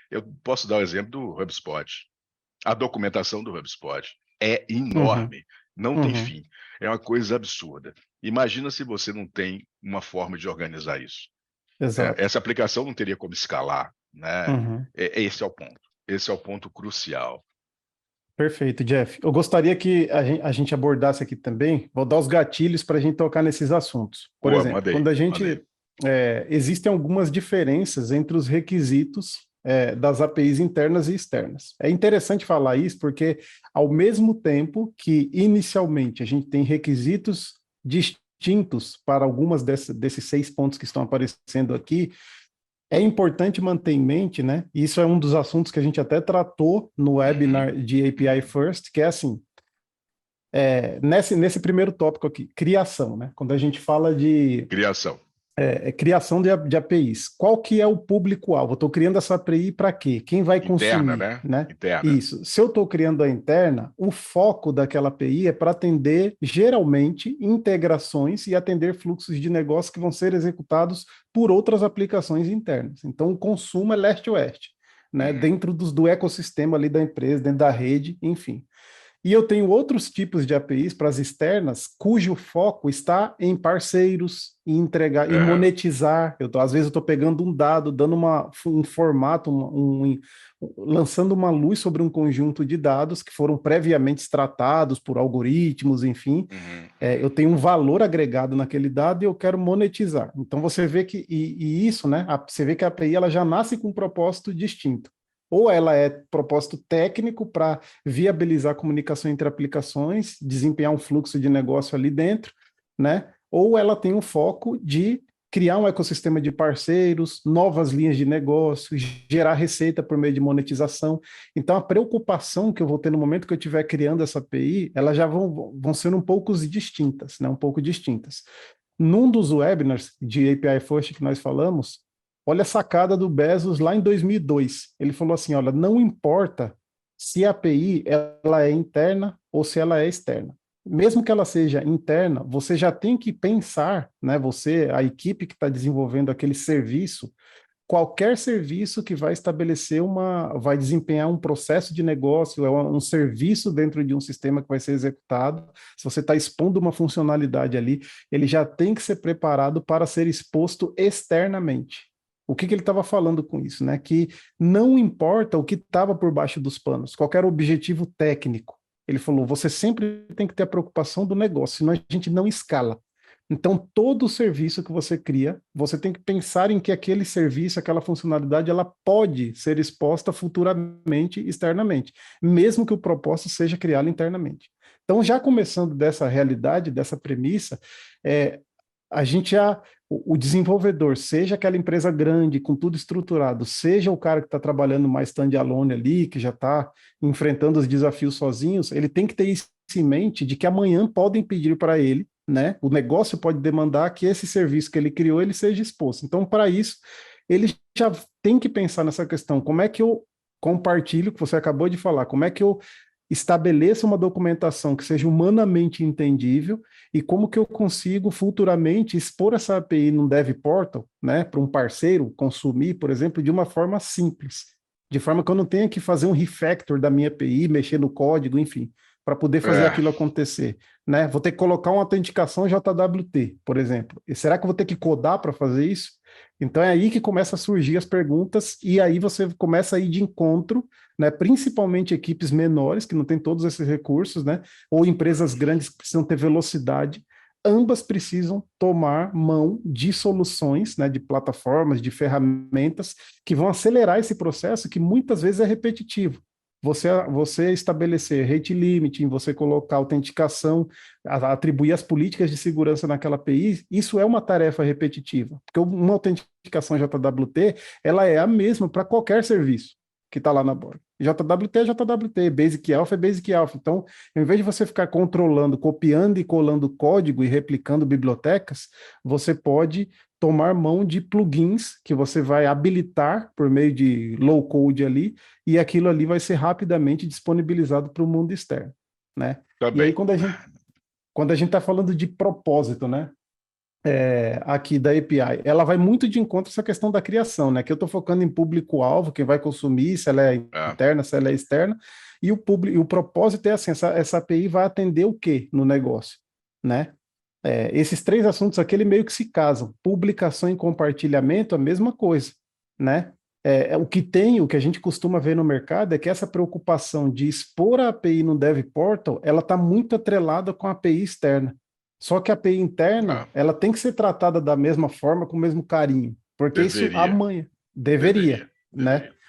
[SPEAKER 2] Eu posso dar o exemplo do HubSpot. A documentação do HubSpot é
[SPEAKER 1] Uhum,
[SPEAKER 2] enorme, não tem
[SPEAKER 1] uhum,
[SPEAKER 2] fim. É uma coisa absurda. Imagina se você não tem uma forma de organizar isso.
[SPEAKER 1] exato.
[SPEAKER 2] Essa aplicação não teria como escalar, né?
[SPEAKER 1] Uhum.
[SPEAKER 2] Esse é o ponto. Esse é o ponto crucial.
[SPEAKER 1] Perfeito, Jeff. Eu gostaria que a gente abordasse aqui também, vou dar os gatilhos para a gente tocar nesses assuntos. Por
[SPEAKER 2] Boa,
[SPEAKER 1] exemplo,
[SPEAKER 2] mandei,
[SPEAKER 1] quando a
[SPEAKER 2] mandei.
[SPEAKER 1] gente. Existem algumas diferenças entre os requisitos das APIs internas e externas. É interessante falar isso porque, ao mesmo tempo que, inicialmente, a gente tem requisitos distintos para algumas desses 6 pontos que estão aparecendo aqui, é importante manter em mente, né? Isso é um dos assuntos que a gente até tratou no
[SPEAKER 2] Uhum,
[SPEAKER 1] webinar de API
[SPEAKER 2] uhum.
[SPEAKER 1] First, que é assim, nesse primeiro tópico aqui, criação, né? Quando a gente fala de
[SPEAKER 2] Criação.
[SPEAKER 1] criação de APIs, qual que é o público-alvo? Eu estou criando essa API para quê? Quem vai
[SPEAKER 2] Interna,
[SPEAKER 1] consumir,
[SPEAKER 2] né?
[SPEAKER 1] né?
[SPEAKER 2] Interna.
[SPEAKER 1] Isso. Se eu estou criando a interna, o foco daquela API é para atender, geralmente, integrações e atender fluxos de negócio que vão ser executados por outras aplicações internas. Então, o consumo é leste-oeste, né?
[SPEAKER 2] Uhum.
[SPEAKER 1] Dentro do ecossistema ali da empresa, dentro da rede, enfim. E eu tenho outros tipos de APIs para as externas, cujo foco está em parceiros, em entregar, em
[SPEAKER 2] Aham.
[SPEAKER 1] monetizar. Às vezes eu estou pegando um dado, dando um formato, lançando uma luz sobre um conjunto de dados que foram previamente tratados por algoritmos, enfim.
[SPEAKER 2] Uhum,
[SPEAKER 1] Eu
[SPEAKER 2] uhum.
[SPEAKER 1] tenho um valor agregado naquele dado e eu quero monetizar. Então você vê que, e isso, né? Você vê que a API ela já nasce com um propósito distinto. Ou ela é propósito técnico para viabilizar a comunicação entre aplicações, desempenhar um fluxo de negócio ali dentro, né? Ou ela tem um foco de criar um ecossistema de parceiros, novas linhas de negócio, gerar receita por meio de monetização. Então, a preocupação que eu vou ter no momento que eu estiver criando essa API, elas já vão ser um pouco distintas, né? Um pouco distintas. Num dos webinars de API First que nós falamos, olha a sacada do Bezos lá em 2002. Ele falou assim, olha, não importa se a API ela é interna ou se ela é externa. Mesmo que ela seja interna, você já tem que pensar, né? Você, a equipe que está desenvolvendo aquele serviço, qualquer serviço que vai estabelecer vai desempenhar um processo de negócio, um serviço dentro de um sistema que vai ser executado, se você está expondo uma funcionalidade ali, ele já tem que ser preparado para ser exposto externamente. O que ele estava falando com isso, né? Que não importa o que estava por baixo dos panos, qualquer objetivo técnico. Ele falou: você sempre tem que ter a preocupação do negócio, senão a gente não escala. Então, todo serviço que você cria, você tem que pensar em que aquele serviço, aquela funcionalidade, ela pode ser exposta futuramente, externamente, mesmo que o propósito seja criá-la internamente. Então, já começando dessa realidade, dessa premissa, é, a gente já, o desenvolvedor, seja aquela empresa grande, com tudo estruturado, seja o cara que está trabalhando mais standalone ali, que já está enfrentando os desafios sozinhos, ele tem que ter isso em mente de que amanhã podem pedir para ele, né? O negócio pode demandar que esse serviço que ele criou ele seja exposto. Então, para isso, ele já tem que pensar nessa questão: como é que eu compartilho, o que você acabou de falar, como é que eu estabeleço uma documentação que seja humanamente entendível e como que eu consigo futuramente expor essa API num dev portal, né, para um parceiro consumir, por exemplo, de uma forma simples, de forma que eu não tenha que fazer um refactor da minha API, mexer no código, enfim, para poder fazer
[SPEAKER 2] É,
[SPEAKER 1] aquilo acontecer, né? Vou ter que colocar uma autenticação JWT, por exemplo. E será que eu vou ter que codar para fazer isso? Então é aí que começa a surgir as perguntas e aí você começa a ir de encontro, né, principalmente equipes menores que não têm todos esses recursos, né, ou empresas grandes que precisam ter velocidade, ambas precisam tomar mão de soluções, né, de plataformas, de ferramentas que vão acelerar esse processo que muitas vezes é repetitivo. Você estabelecer rate limiting, você colocar autenticação, atribuir as políticas de segurança naquela API, isso é uma tarefa repetitiva, porque uma autenticação JWT, ela é a mesma para qualquer serviço que está lá na borda. JWT é JWT, Basic Alpha é Basic Alpha. Então, em vez de você ficar controlando, copiando e colando código e replicando bibliotecas, você pode tomar mão de plugins que você vai habilitar por meio de low code ali, e aquilo ali vai ser rapidamente disponibilizado para o mundo externo, né? E aí,
[SPEAKER 2] Também.
[SPEAKER 1] quando a gente está falando de propósito, né? Aqui da API, ela vai muito de encontro a essa questão da criação, né? Que eu estou focando em público-alvo, quem vai consumir, se ela é
[SPEAKER 2] Ah,
[SPEAKER 1] interna, se ela é externa, e o propósito é assim, essa API vai atender o quê no negócio, né? Esses três assuntos aqui, ele meio que se casam. Publicação e compartilhamento, a mesma coisa, né? O que a gente costuma ver no mercado é que essa preocupação de expor a API no Dev Portal, ela está muito atrelada com a API externa. Só que a API interna,
[SPEAKER 2] ah,
[SPEAKER 1] ela tem que ser tratada da mesma forma, com o mesmo carinho, porque isso
[SPEAKER 2] deveria,
[SPEAKER 1] amanhã deveria,
[SPEAKER 2] deveria,
[SPEAKER 1] né?
[SPEAKER 2] deveria.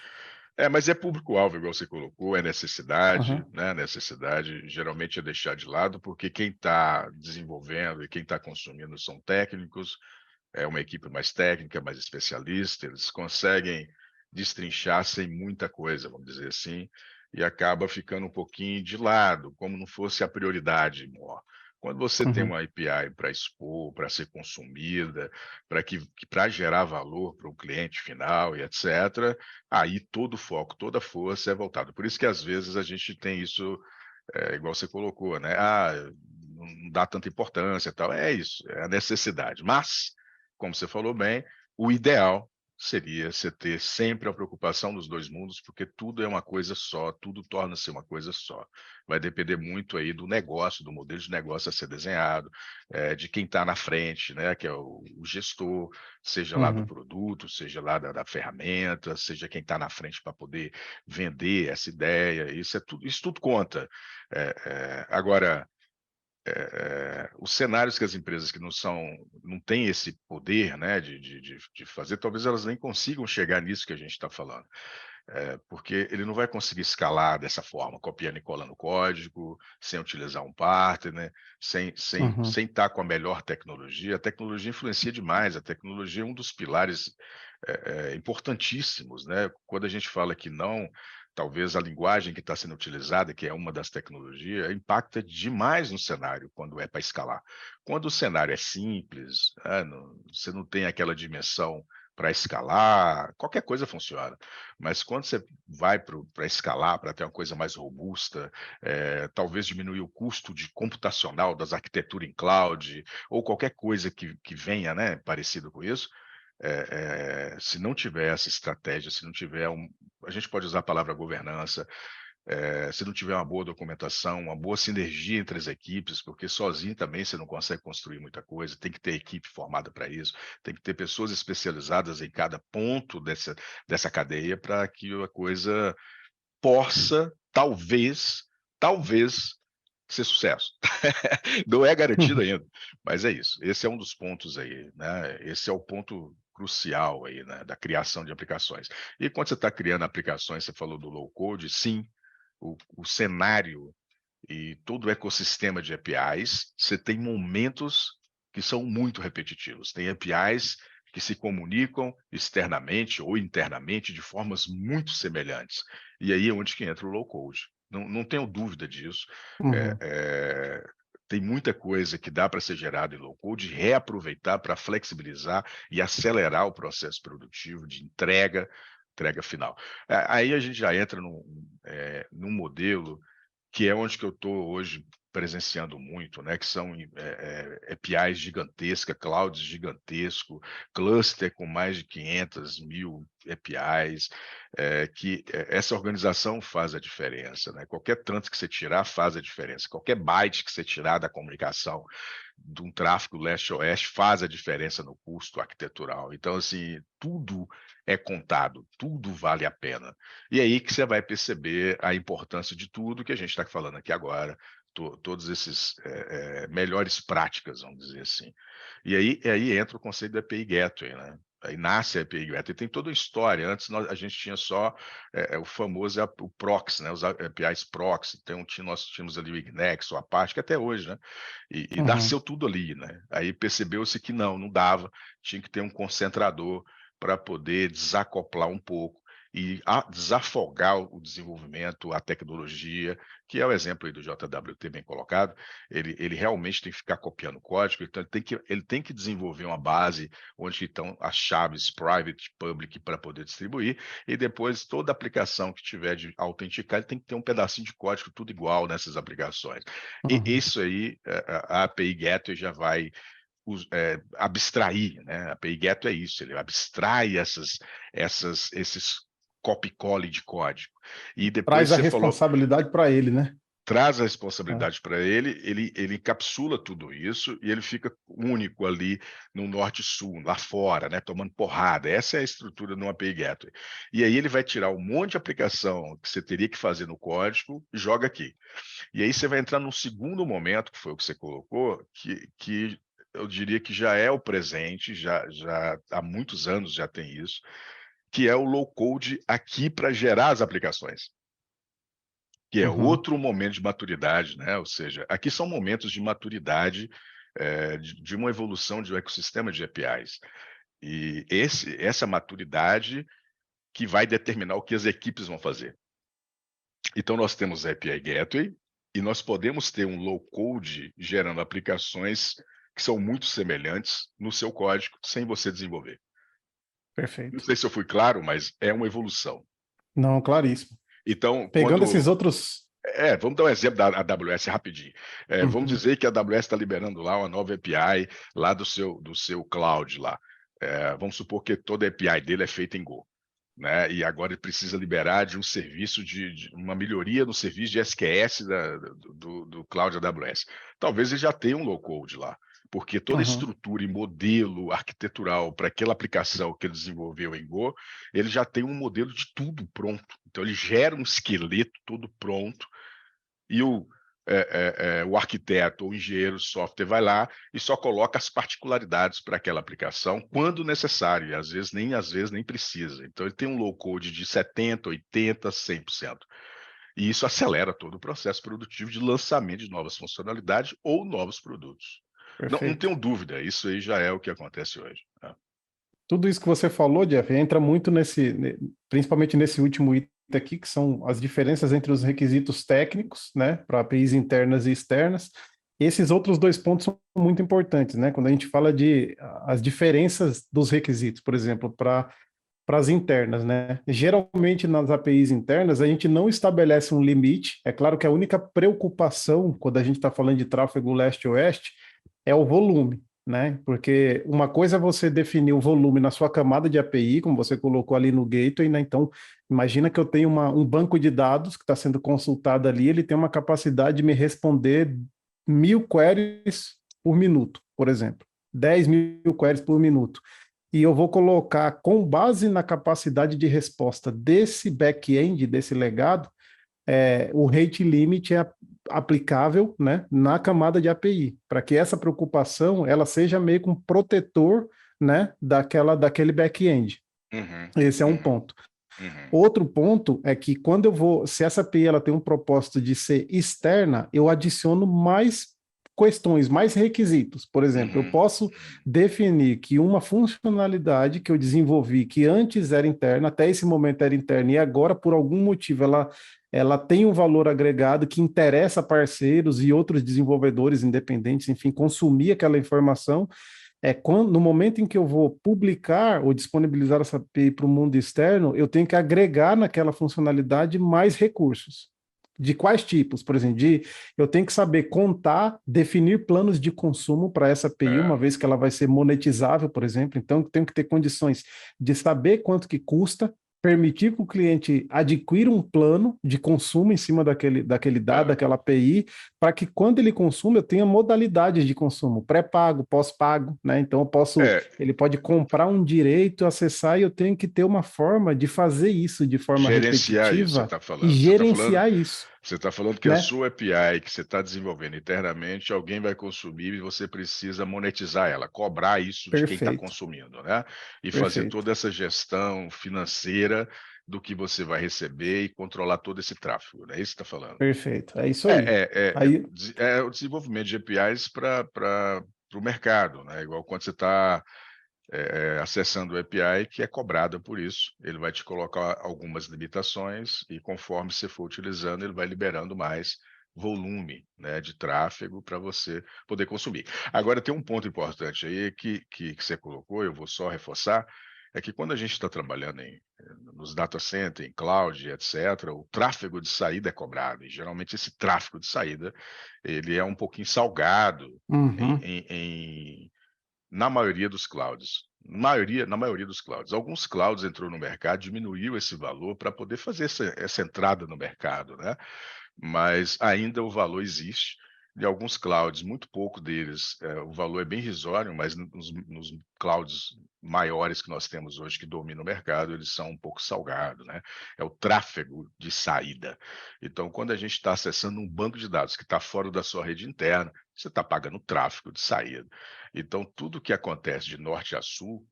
[SPEAKER 2] Mas é público-alvo, igual você colocou, é necessidade,
[SPEAKER 1] Aham,
[SPEAKER 2] né? Necessidade geralmente é deixar de lado, porque quem está desenvolvendo e quem está consumindo são técnicos, é uma equipe mais técnica, mais especialista, eles conseguem destrinchar sem muita coisa, vamos dizer assim, e acaba ficando um pouquinho de lado, como não fosse a prioridade maior. Quando você tem
[SPEAKER 1] uhum,
[SPEAKER 2] uma API para expor, para ser consumida, para gerar valor para o cliente final e etc., aí todo o foco, toda a força é voltado. Por isso que às vezes a gente tem isso, igual você colocou, né? Não dá tanta importância e tal. É isso, é a necessidade. Mas como você falou bem, o ideal seria você ter sempre a preocupação dos dois mundos, porque tudo é uma coisa só, tudo torna-se uma coisa só. Vai depender muito aí do negócio, do modelo de negócio a ser desenhado, de quem está na frente, né, que é o gestor, seja lá do
[SPEAKER 1] uhum.
[SPEAKER 2] produto, seja lá da ferramenta, seja quem está na frente para poder vender essa ideia. Isso tudo conta. Agora, os cenários que as empresas que não têm esse poder, né, de fazer, talvez elas nem consigam chegar nisso que a gente está falando, porque ele não vai conseguir escalar dessa forma, copiando e colando código, sem utilizar um partner,
[SPEAKER 1] Uhum,
[SPEAKER 2] sem estar com a melhor tecnologia. A tecnologia influencia demais, a tecnologia é um dos pilares importantíssimos, né? Quando a gente fala que não, talvez a linguagem que está sendo utilizada, que é uma das tecnologias, impacta demais no cenário quando é para escalar. Quando o cenário é simples, você não tem aquela dimensão para escalar, qualquer coisa funciona. Mas quando você vai para escalar, para ter uma coisa mais robusta, talvez diminuir o custo de computacional das arquiteturas em cloud, ou qualquer coisa que venha, né, parecido com isso, se não tiver essa estratégia, se não tiver a gente pode usar a palavra governança, se não tiver uma boa documentação, uma boa sinergia entre as equipes, porque sozinho também você não consegue construir muita coisa, tem que ter equipe formada para isso, tem que ter pessoas especializadas em cada ponto dessa cadeia para que a coisa possa, talvez, ser sucesso. Não é garantido
[SPEAKER 1] uhum.
[SPEAKER 2] ainda, mas é isso. Esse é um dos pontos aí, né? Esse é o ponto crucial aí, né, da criação de aplicações. E quando você está criando aplicações, você falou do low code, sim, o cenário e todo o ecossistema de APIs, você tem momentos que são muito repetitivos. Tem APIs que se comunicam externamente ou internamente de formas muito semelhantes. E aí é onde que entra o low code. Não tenho dúvida disso. É,
[SPEAKER 1] Uhum.
[SPEAKER 2] é, tem muita coisa que dá para ser gerada em low code, reaproveitar para flexibilizar e acelerar o processo produtivo de entrega final. Aí a gente já entra num modelo que é onde que eu estou hoje presenciando muito, né? Que são APIs gigantescas, clouds gigantesco, cluster com mais de 500 mil APIs, essa organização faz a diferença, né? Qualquer tanto que você tirar faz a diferença, qualquer byte que você tirar da comunicação de um tráfego leste-oeste faz a diferença no custo arquitetural. Então, assim, tudo é contado, tudo vale a pena. E aí que você vai perceber a importância de tudo que a gente está falando aqui agora, todos esses melhores práticas, vamos dizer assim. E aí entra o conceito da API Gateway, né? Aí nasce a API Gateway, tem toda a história. Antes a gente tinha só o famoso o proxy, né? Os APIs proxy. Então nós tínhamos ali o Ignex, o Apache, que até hoje, né? E
[SPEAKER 1] Uhum.
[SPEAKER 2] nasceu tudo ali, né? Aí percebeu-se que não dava, tinha que ter um concentrador para poder desacoplar um pouco e desafogar o desenvolvimento, a tecnologia, que é o exemplo aí do JWT bem colocado. Ele realmente tem que ficar copiando código, então ele tem que desenvolver uma base onde estão as chaves private, public para poder distribuir, e depois toda aplicação que tiver de autenticar, ele tem que ter um pedacinho de código tudo igual nessas aplicações. E
[SPEAKER 1] Uhum.
[SPEAKER 2] isso aí, a API Gateway já vai abstrair, né? A API Gateway é isso, ele abstrai esses copy-cole de código. E depois
[SPEAKER 1] Traz a
[SPEAKER 2] você falou,
[SPEAKER 1] responsabilidade para ele, né?
[SPEAKER 2] traz a
[SPEAKER 1] Ah,
[SPEAKER 2] responsabilidade para ele encapsula tudo isso e ele fica único ali no norte-sul, lá fora, né, tomando porrada. Essa é a estrutura de uma API Gateway. E aí ele vai tirar um monte de aplicação que você teria que fazer no código e joga aqui. E aí você vai entrar num segundo momento, que foi o que você colocou, que eu diria que já é o presente, já há muitos anos já tem isso, que é o low code aqui para gerar as aplicações, que é
[SPEAKER 1] uhum.
[SPEAKER 2] outro momento de maturidade, né? Ou seja, aqui são momentos de maturidade de uma evolução de um ecossistema de APIs. E essa maturidade que vai determinar o que as equipes vão fazer. Então, nós temos a API Gateway e nós podemos ter um low code gerando aplicações que são muito semelhantes no seu código sem você desenvolver. Não
[SPEAKER 1] Perfeito.
[SPEAKER 2] sei se eu fui claro, mas é uma evolução.
[SPEAKER 1] Não, claríssimo.
[SPEAKER 2] Então,
[SPEAKER 1] Pegando esses
[SPEAKER 2] quando
[SPEAKER 1] outros.
[SPEAKER 2] vamos dar um exemplo da AWS rapidinho. Vamos
[SPEAKER 1] Uhum.
[SPEAKER 2] dizer que a AWS está liberando lá uma nova API lá do seu cloud lá. Vamos supor que toda a API dele é feita em Go, né? E agora ele precisa liberar de um serviço de uma melhoria no serviço de SQS do Cloud AWS. Talvez ele já tenha um low code lá, porque toda a
[SPEAKER 1] Uhum.
[SPEAKER 2] estrutura e modelo arquitetural para aquela aplicação que ele desenvolveu em Go, ele já tem um modelo de tudo pronto. Então ele gera um esqueleto todo pronto e o arquiteto ou o engenheiro de software vai lá e só coloca as particularidades para aquela aplicação quando necessário, e às vezes nem precisa. Então ele tem um low code de 70, 80, 100%. E isso acelera todo o processo produtivo de lançamento de novas funcionalidades ou novos produtos. Não
[SPEAKER 1] Perfeito.
[SPEAKER 2] tenho dúvida, isso aí já é o que acontece hoje, né?
[SPEAKER 1] Tudo isso que você falou, Jeff, entra muito principalmente nesse último item aqui, que são as diferenças entre os requisitos técnicos, né, para APIs internas e externas. Esses outros dois pontos são muito importantes, né, quando a gente fala de as diferenças dos requisitos, por exemplo, para as internas, né? Geralmente nas APIs internas a gente não estabelece um limite. É claro que a única preocupação quando a gente está falando de tráfego leste-oeste é o volume, né? Porque uma coisa é você definir o volume na sua camada de API, como você colocou ali no gateway, né? Então, imagina que eu tenho um banco de dados que está sendo consultado ali, ele tem uma capacidade de me responder 1.000 queries por minuto, por exemplo. 10.000 queries por minuto. E eu vou colocar, com base na capacidade de resposta desse back-end, desse legado, o rate limit é aplicável, né, na camada de API, para que essa preocupação ela seja meio que um protetor, né, daquele back-end.
[SPEAKER 2] Uhum,
[SPEAKER 1] Esse é um
[SPEAKER 2] uhum,
[SPEAKER 1] ponto.
[SPEAKER 2] uhum,
[SPEAKER 1] Outro ponto é que quando se essa API ela tem um propósito de ser externa, eu adiciono mais questões, mais requisitos. Por exemplo, eu
[SPEAKER 2] uhum,
[SPEAKER 1] posso definir que uma funcionalidade que eu desenvolvi que antes era interna, até esse momento era interna, e agora, por algum motivo, ela tem um valor agregado que interessa a parceiros e outros desenvolvedores independentes, enfim, consumir aquela informação, no momento em que eu vou publicar ou disponibilizar essa API para o mundo externo, eu tenho que agregar naquela funcionalidade mais recursos. De quais tipos? Por exemplo, eu tenho que saber contar, definir planos de consumo para essa API, uma
[SPEAKER 2] é,
[SPEAKER 1] vez que ela vai ser monetizável, por exemplo. Então, eu tenho que ter condições de saber quanto que custa, permitir que o cliente adquira um plano de consumo em cima daquele dado,
[SPEAKER 2] é,
[SPEAKER 1] daquela API, para que quando ele consuma, eu tenha modalidades de consumo, pré-pago, pós-pago, né? Então
[SPEAKER 2] é,
[SPEAKER 1] ele pode comprar um direito, acessar, e eu tenho que ter uma forma de fazer isso de forma
[SPEAKER 2] gerenciar isso, você
[SPEAKER 1] repetitiva
[SPEAKER 2] está
[SPEAKER 1] e
[SPEAKER 2] falando. Você está falando,
[SPEAKER 1] gerenciar isso,
[SPEAKER 2] você está falando que a
[SPEAKER 1] né?
[SPEAKER 2] sua API que você está desenvolvendo internamente, alguém vai consumir e você precisa monetizar ela, cobrar isso de quem está
[SPEAKER 1] Perfeito,
[SPEAKER 2] consumindo, né? E fazer
[SPEAKER 1] perfeito,
[SPEAKER 2] toda essa gestão financeira do que você vai receber e controlar todo esse tráfego, né? É isso que você está falando.
[SPEAKER 1] perfeito. É isso
[SPEAKER 2] É,
[SPEAKER 1] aí.
[SPEAKER 2] é, é,
[SPEAKER 1] Aí,
[SPEAKER 2] é o desenvolvimento de APIs para o mercado, né? Igual quando você está acessando o API, que é cobrada por isso. Ele vai te colocar algumas limitações e conforme você for utilizando, ele vai liberando mais volume, né, de tráfego para você poder consumir. Agora, tem um ponto importante aí que você colocou, eu vou só reforçar, é que quando a gente está trabalhando nos data centers, em cloud, etc., o tráfego de saída é cobrado, e geralmente esse tráfego de saída ele é um pouquinho salgado em,
[SPEAKER 1] Uhum,
[SPEAKER 2] em- em- na maioria dos clouds. Na maioria dos clouds. Alguns clouds entrou no mercado, diminuiu esse valor para poder fazer essa entrada no mercado, né? Mas ainda o valor existe. De alguns clouds, muito pouco deles, o valor é bem irrisório, mas nos clouds maiores que nós temos hoje, que dominam o mercado, eles são um pouco salgados, né? É o tráfego de saída. Então, quando a gente está acessando um banco de dados que está fora da sua rede interna, você está pagando tráfego de saída. Então, tudo que acontece de norte a sul,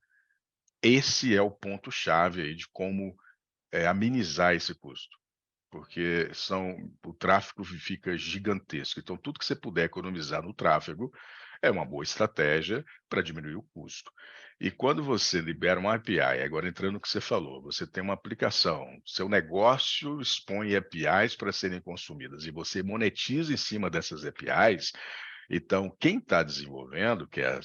[SPEAKER 2] esse é o ponto-chave aí de como amenizar esse custo, porque o tráfego fica gigantesco. Então, tudo que você puder economizar no tráfego é uma boa estratégia para diminuir o custo. E quando você libera um API, agora entrando no que você falou, você tem uma aplicação, seu negócio expõe APIs para serem consumidas e você monetiza em cima dessas APIs, então quem está desenvolvendo, que é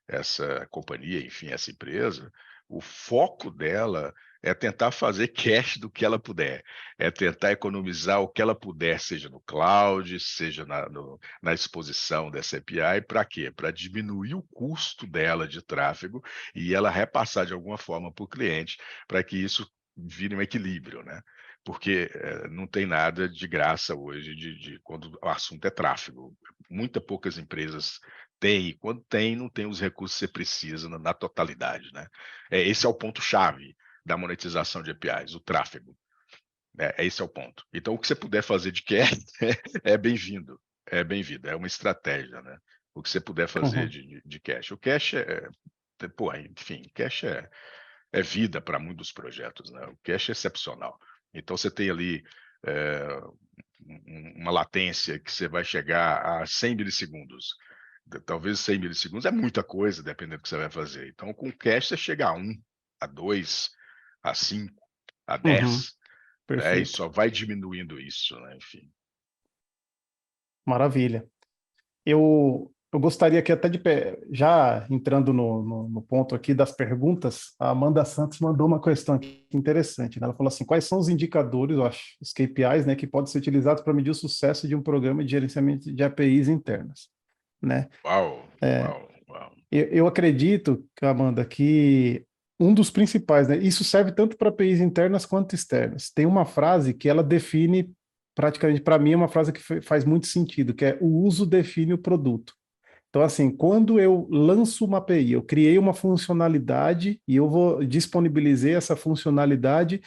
[SPEAKER 2] essa companhia, enfim, essa empresa, o foco dela é tentar fazer cash do que ela puder, é tentar economizar o que ela puder, seja no cloud, seja na exposição dessa API, para quê? Para diminuir o custo dela de tráfego e ela repassar de alguma forma para o cliente, para que isso vire um equilíbrio, né? Porque não tem nada de graça hoje quando o assunto é tráfego. Muitas poucas empresas tem, e quando tem, não tem os recursos que você precisa na totalidade, né? Esse é o ponto-chave da monetização de APIs, o tráfego. Esse é o ponto. Então, o que você puder fazer de cash é bem-vindo, é uma estratégia, né? O que você puder fazer
[SPEAKER 1] uhum.
[SPEAKER 2] de cash. O cash pô, enfim, cash é vida para muitos projetos, né? O cache é excepcional. Então você tem ali é, uma latência que você vai chegar a 100 milissegundos. Talvez 100 milissegundos é muita coisa, dependendo do que você vai fazer. Então, com o cache, você chega a 1, a 2, a 5, a
[SPEAKER 1] Uhum,
[SPEAKER 2] 10, né? E
[SPEAKER 1] perfeito.
[SPEAKER 2] só vai diminuindo isso, né? Enfim.
[SPEAKER 1] Maravilha. Eu gostaria que até já entrando no ponto aqui das perguntas, a Amanda Santos mandou uma questão aqui interessante, né? Ela falou assim, quais são os indicadores, eu acho, os KPIs, né, que podem ser utilizados para medir o sucesso de um programa de gerenciamento de APIs internas, né?
[SPEAKER 2] Uau, uau, uau.
[SPEAKER 1] Eu acredito, Amanda, que um dos principais, né? Isso serve tanto para APIs internas quanto externas. Tem uma frase que ela define, praticamente, para mim, é uma frase que faz muito sentido, que é o uso define o produto. Então, assim, quando eu lanço uma API, eu criei uma funcionalidade e eu vou disponibilizar essa funcionalidade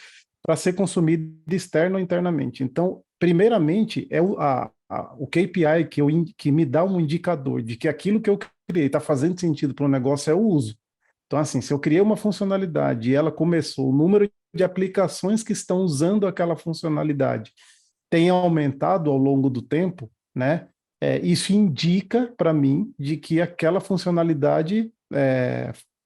[SPEAKER 1] para ser consumida externa ou internamente. Então, primeiramente, é o KPI que me dá um indicador de que aquilo que eu criei está fazendo sentido para o negócio é o uso. Então, assim, se eu criei uma funcionalidade e ela começou, o número de aplicações que estão usando aquela funcionalidade tem aumentado ao longo do tempo, né? Isso indica para mim de que aquela funcionalidade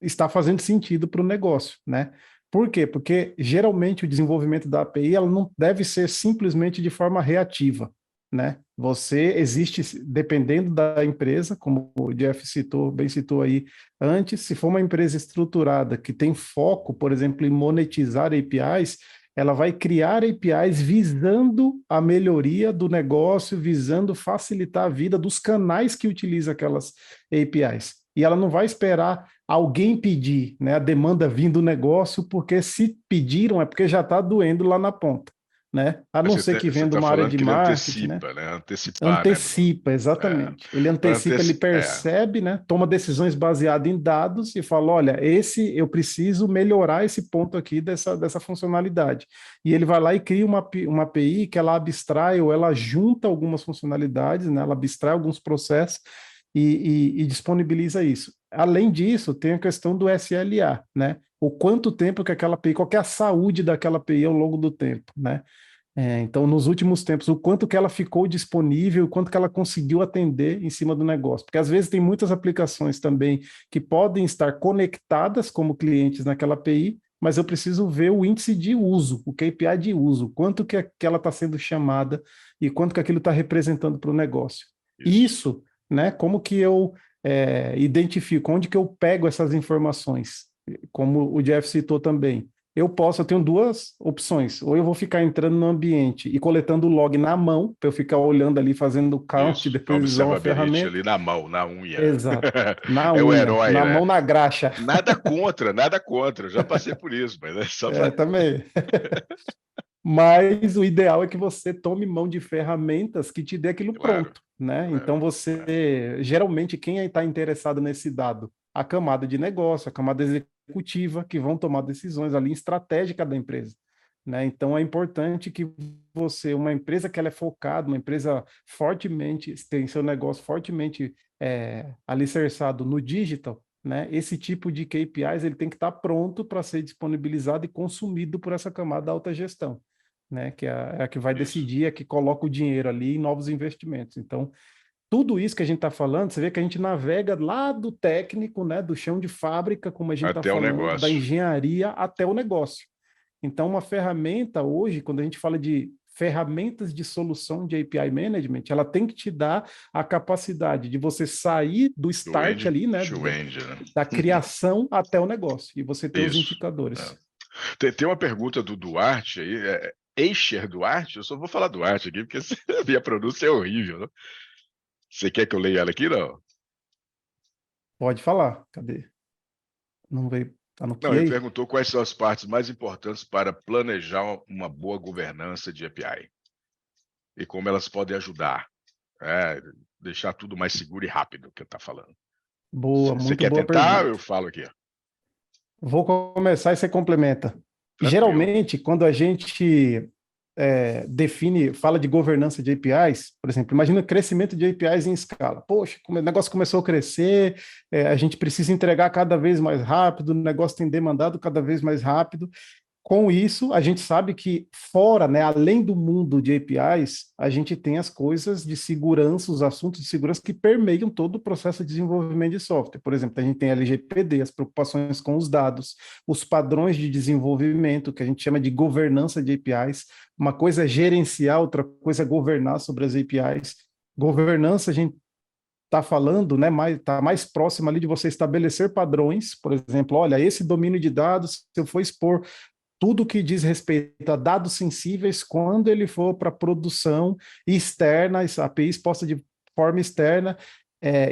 [SPEAKER 1] está fazendo sentido para o negócio, né? Por quê? Porque geralmente o desenvolvimento da API ela não deve ser simplesmente de forma reativa, né? Você existe, dependendo da empresa, como o Jeff citou, bem citou aí antes, se for uma empresa estruturada que tem foco, por exemplo, em monetizar APIs, ela vai criar APIs visando a melhoria do negócio, visando facilitar a vida dos canais que utilizam aquelas APIs. E ela não vai esperar alguém pedir, né, a demanda vir do negócio, porque se pediram é porque já está doendo lá na ponta, né? A
[SPEAKER 2] Mas
[SPEAKER 1] não
[SPEAKER 2] você
[SPEAKER 1] ser que venda
[SPEAKER 2] está
[SPEAKER 1] uma área
[SPEAKER 2] falando
[SPEAKER 1] de
[SPEAKER 2] que ele
[SPEAKER 1] marketing, né?
[SPEAKER 2] antecipa, né? Antecipar, né, Bruno?
[SPEAKER 1] Antecipa,
[SPEAKER 2] É,
[SPEAKER 1] exatamente. Ele
[SPEAKER 2] para
[SPEAKER 1] antecipa, ele
[SPEAKER 2] antecipar.
[SPEAKER 1] percebe, né? Toma decisões baseadas em dados e fala: olha, esse eu preciso melhorar esse ponto aqui dessa funcionalidade. E ele vai lá e cria uma API que ela abstrai ou ela junta algumas funcionalidades, né? Ela abstrai alguns processos e disponibiliza isso. Além disso, tem a questão do SLA, né? O quanto tempo que aquela API, qual que é a saúde daquela API ao longo do tempo, né? Então, nos últimos tempos, o quanto que ela ficou disponível, o quanto que ela conseguiu atender em cima do negócio. Porque às vezes tem muitas aplicações também que podem estar conectadas como clientes naquela API, mas eu preciso ver o índice de uso, o KPI de uso, quanto que ela está sendo chamada e quanto que aquilo está representando para o negócio.
[SPEAKER 2] Isso.
[SPEAKER 1] Isso, né? Como que eu identifico, onde que eu pego essas informações? Como o Jeff citou também, eu tenho duas opções. Ou eu vou ficar entrando no ambiente e coletando o log na mão, para eu ficar olhando ali, fazendo o count,
[SPEAKER 2] Isso.
[SPEAKER 1] depois usar uma
[SPEAKER 2] Observability
[SPEAKER 1] ferramenta.
[SPEAKER 2] ali na mão, na unha.
[SPEAKER 1] Exato. Na
[SPEAKER 2] É o
[SPEAKER 1] unha,
[SPEAKER 2] herói,
[SPEAKER 1] na
[SPEAKER 2] né?
[SPEAKER 1] mão, na graxa.
[SPEAKER 2] Nada contra, nada contra. Eu já passei por isso, mas é só para.
[SPEAKER 1] Também. Mas o ideal é que você tome mão de ferramentas que te dê aquilo
[SPEAKER 2] Claro,
[SPEAKER 1] pronto, né? Então
[SPEAKER 2] claro, claro.
[SPEAKER 1] geralmente, quem está interessado nesse dado? A camada de negócio, a camada executiva, que vão tomar decisões ali estratégicas da empresa, né? Então é importante que uma empresa que ela é focada, uma empresa fortemente, tem seu negócio fortemente alicerçado no digital, né? Esse tipo de KPIs ele tem que estar pronto para ser disponibilizado e consumido por essa camada da alta gestão, né? Que é a que vai
[SPEAKER 2] Isso.
[SPEAKER 1] decidir, é que coloca o dinheiro ali em novos investimentos. Então, tudo isso que a gente está falando, você vê que a gente navega lá do técnico, né? Do chão de fábrica, como a gente está
[SPEAKER 2] Até o
[SPEAKER 1] falando, da
[SPEAKER 2] negócio.
[SPEAKER 1] engenharia até o negócio. Então, uma ferramenta hoje, quando a gente fala de ferramentas de solução de API Management, ela tem que te dar a capacidade de você sair do
[SPEAKER 2] Do
[SPEAKER 1] start
[SPEAKER 2] end
[SPEAKER 1] ali, né,
[SPEAKER 2] to end, né?
[SPEAKER 1] da criação até o negócio, e você ter os
[SPEAKER 2] Isso.
[SPEAKER 1] indicadores.
[SPEAKER 2] É. Tem uma pergunta do Duarte aí, Eicher Duarte, eu só vou falar Duarte aqui, porque a minha pronúncia é horrível, né? Você quer que eu leia ela aqui, não?
[SPEAKER 1] Pode falar, cadê? Não veio, tá no
[SPEAKER 2] Não, ele
[SPEAKER 1] QA?
[SPEAKER 2] perguntou quais são as partes mais importantes para planejar uma boa governança de API e como elas podem ajudar, é, deixar tudo mais seguro e rápido, que eu tá falando.
[SPEAKER 1] Boa,
[SPEAKER 2] Você
[SPEAKER 1] muito
[SPEAKER 2] quer
[SPEAKER 1] boa
[SPEAKER 2] tentar? Eu
[SPEAKER 1] pergunta.
[SPEAKER 2] falo aqui.
[SPEAKER 1] Vou começar e você complementa.
[SPEAKER 2] Tranquilo.
[SPEAKER 1] Geralmente, quando a gente define, fala de governança de APIs, por exemplo, imagina o crescimento de APIs em escala. Poxa, o negócio começou a crescer, a gente precisa entregar cada vez mais rápido, o negócio tem demandado cada vez mais rápido. Com isso, a gente sabe que fora, né, além do mundo de APIs, a gente tem as coisas de segurança, os assuntos de segurança que permeiam todo o processo de desenvolvimento de software. Por exemplo, a gente tem a LGPD, as preocupações com os dados, os padrões de desenvolvimento, que a gente chama de governança de APIs. Uma coisa é gerenciar, outra coisa é governar sobre as APIs. Governança, a gente está falando, né, está mais próximo ali de você estabelecer padrões, por exemplo, olha, esse domínio de dados, se eu for expor tudo que diz respeito a dados sensíveis quando ele for para produção externa, API exposta de forma externa,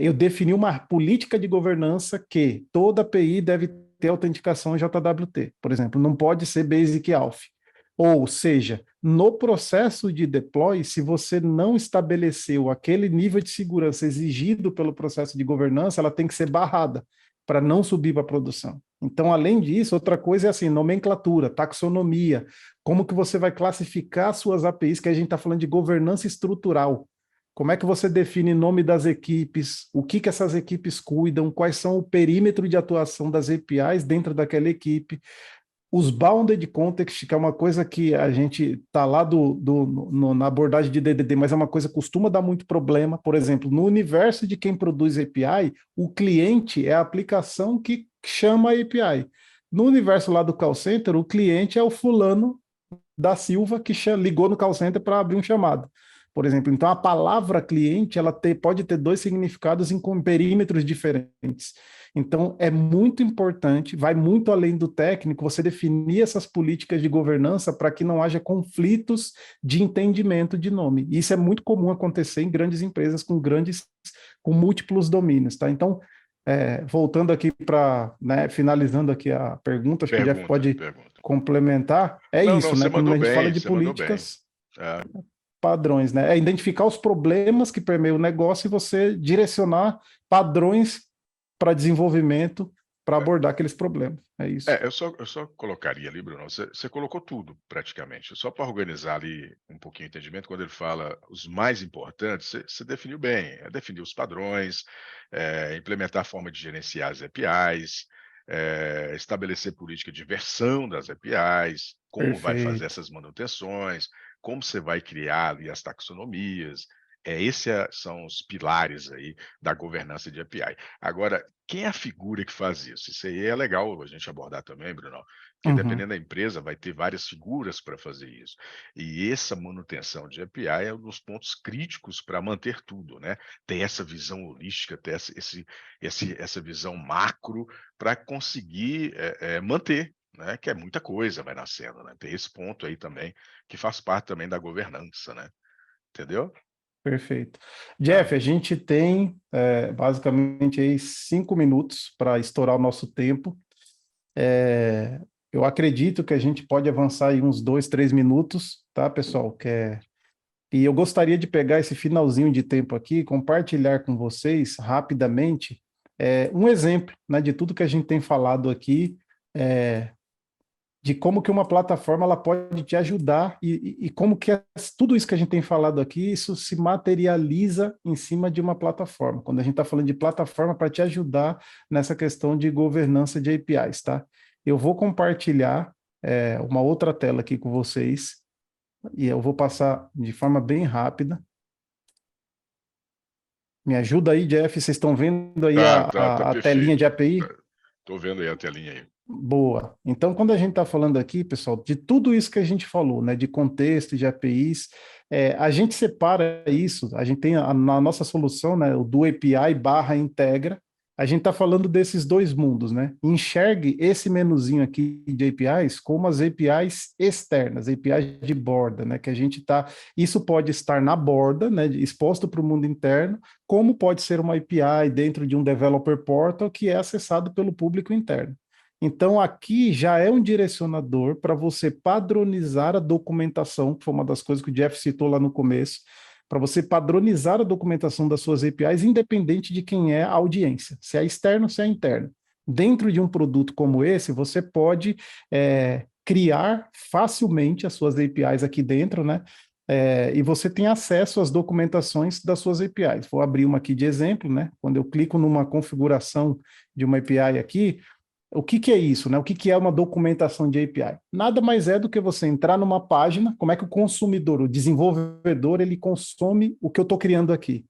[SPEAKER 1] eu defini uma política de governança que toda API deve ter autenticação JWT, por exemplo, não pode ser Basic Auth. Ou seja, no processo de deploy, se você não estabeleceu aquele nível de segurança exigido pelo processo de governança, ela tem que ser barrada para não subir para a produção. Então, além disso, outra coisa é assim, nomenclatura, taxonomia, como que você vai classificar suas APIs, que a gente está falando de governança estrutural. Como é que você define nome das equipes, o que essas equipes cuidam, quais são o perímetro de atuação das APIs dentro daquela equipe, os bounded context, que é uma coisa que a gente está lá na abordagem de DDD, mas é uma coisa que costuma dar muito problema. Por exemplo, no universo de quem produz API, o cliente é a aplicação que chama a API. No universo lá do call center, o cliente é o fulano da Silva que ligou no call center para abrir um chamado. Por exemplo, então a palavra cliente pode ter dois significados com perímetros diferentes. Então é muito importante, vai muito além do técnico, você definir essas políticas de governança para que não haja conflitos de entendimento de nome. Isso é muito comum acontecer em grandes empresas com múltiplos domínios, tá? Então, voltando aqui para, né, finalizando aqui a pergunta, acho que o Jeff
[SPEAKER 2] Pergunta,
[SPEAKER 1] pode
[SPEAKER 2] pergunta.
[SPEAKER 1] complementar, é
[SPEAKER 2] Não, não,
[SPEAKER 1] isso,
[SPEAKER 2] você
[SPEAKER 1] né? Quando
[SPEAKER 2] mandou
[SPEAKER 1] a gente fala
[SPEAKER 2] bem,
[SPEAKER 1] de
[SPEAKER 2] você mandou bem.
[SPEAKER 1] políticas,
[SPEAKER 2] É,
[SPEAKER 1] padrões, né? É identificar os problemas que permeiam o negócio e você direcionar padrões para desenvolvimento para abordar aqueles problemas. É isso.
[SPEAKER 2] eu só colocaria ali, Bruno, você colocou tudo praticamente. Só para organizar ali um pouquinho o entendimento, quando ele fala os mais importantes, você definiu bem, definir os padrões, implementar a forma de gerenciar as APIs, estabelecer política de versão das APIs, como vai fazer
[SPEAKER 1] Perfeito.
[SPEAKER 2] essas manutenções, como você vai criar ali as taxonomias. São os pilares aí da governança de API. Agora, quem é a figura que faz isso? Isso aí é legal a gente abordar também, Bruno, porque
[SPEAKER 1] Uhum.
[SPEAKER 2] dependendo da empresa vai ter várias figuras para fazer isso. E essa manutenção de API é um dos pontos críticos para manter tudo, né? Ter essa visão holística, ter essa visão macro para conseguir manter, né? Que é muita coisa vai nascendo, né? Tem esse ponto aí também que faz parte também da governança, né? Entendeu?
[SPEAKER 1] Perfeito.
[SPEAKER 2] Ah,
[SPEAKER 1] Jeff, a gente tem basicamente aí 5 minutos para estourar o nosso tempo. É, eu acredito que a gente pode avançar aí uns 2, 3 minutos, tá, pessoal? E eu gostaria de pegar esse finalzinho de tempo aqui, compartilhar com vocês rapidamente um exemplo, né, de tudo que a gente tem falado aqui, é, de como que uma plataforma ela pode te ajudar e como que tudo isso que a gente tem falado aqui, isso se materializa em cima de uma plataforma. Quando a gente está falando de plataforma para te ajudar nessa questão de governança de APIs, tá? Eu vou compartilhar uma outra tela aqui com vocês e eu vou passar de forma bem rápida. Me ajuda aí, Jeff, vocês estão vendo aí
[SPEAKER 2] tá
[SPEAKER 1] a telinha de
[SPEAKER 2] perfeito.
[SPEAKER 1] API?
[SPEAKER 2] Tô vendo aí a telinha aí.
[SPEAKER 1] Boa. Então, quando a gente está falando aqui, pessoal, de tudo isso que a gente falou, né, de contexto, de APIs, a gente separa isso, a gente tem na nossa solução, né, o do API barra integra, a gente está falando desses dois mundos, né? Enxergue esse menuzinho aqui de APIs como as APIs externas, APIs de borda, né? Que a gente está. Isso pode estar na borda, né? Exposto para o mundo interno, como pode ser uma API dentro de um developer portal que é acessado pelo público interno. Então, aqui já é um direcionador para você padronizar a documentação, que foi uma das coisas que o Jeff citou lá no começo, para você padronizar a documentação das suas APIs, independente de quem é a audiência, se é externo ou se é interno. Dentro de um produto como esse, você pode criar facilmente as suas APIs aqui dentro, né? E você tem acesso às documentações das suas APIs. Vou abrir uma aqui de exemplo, né? Quando eu clico numa configuração de uma API aqui, o que que é isso, né? O que que é uma documentação de API? Nada mais é do que você entrar numa página, como é que o consumidor, o desenvolvedor, ele consome o que eu estou criando aqui.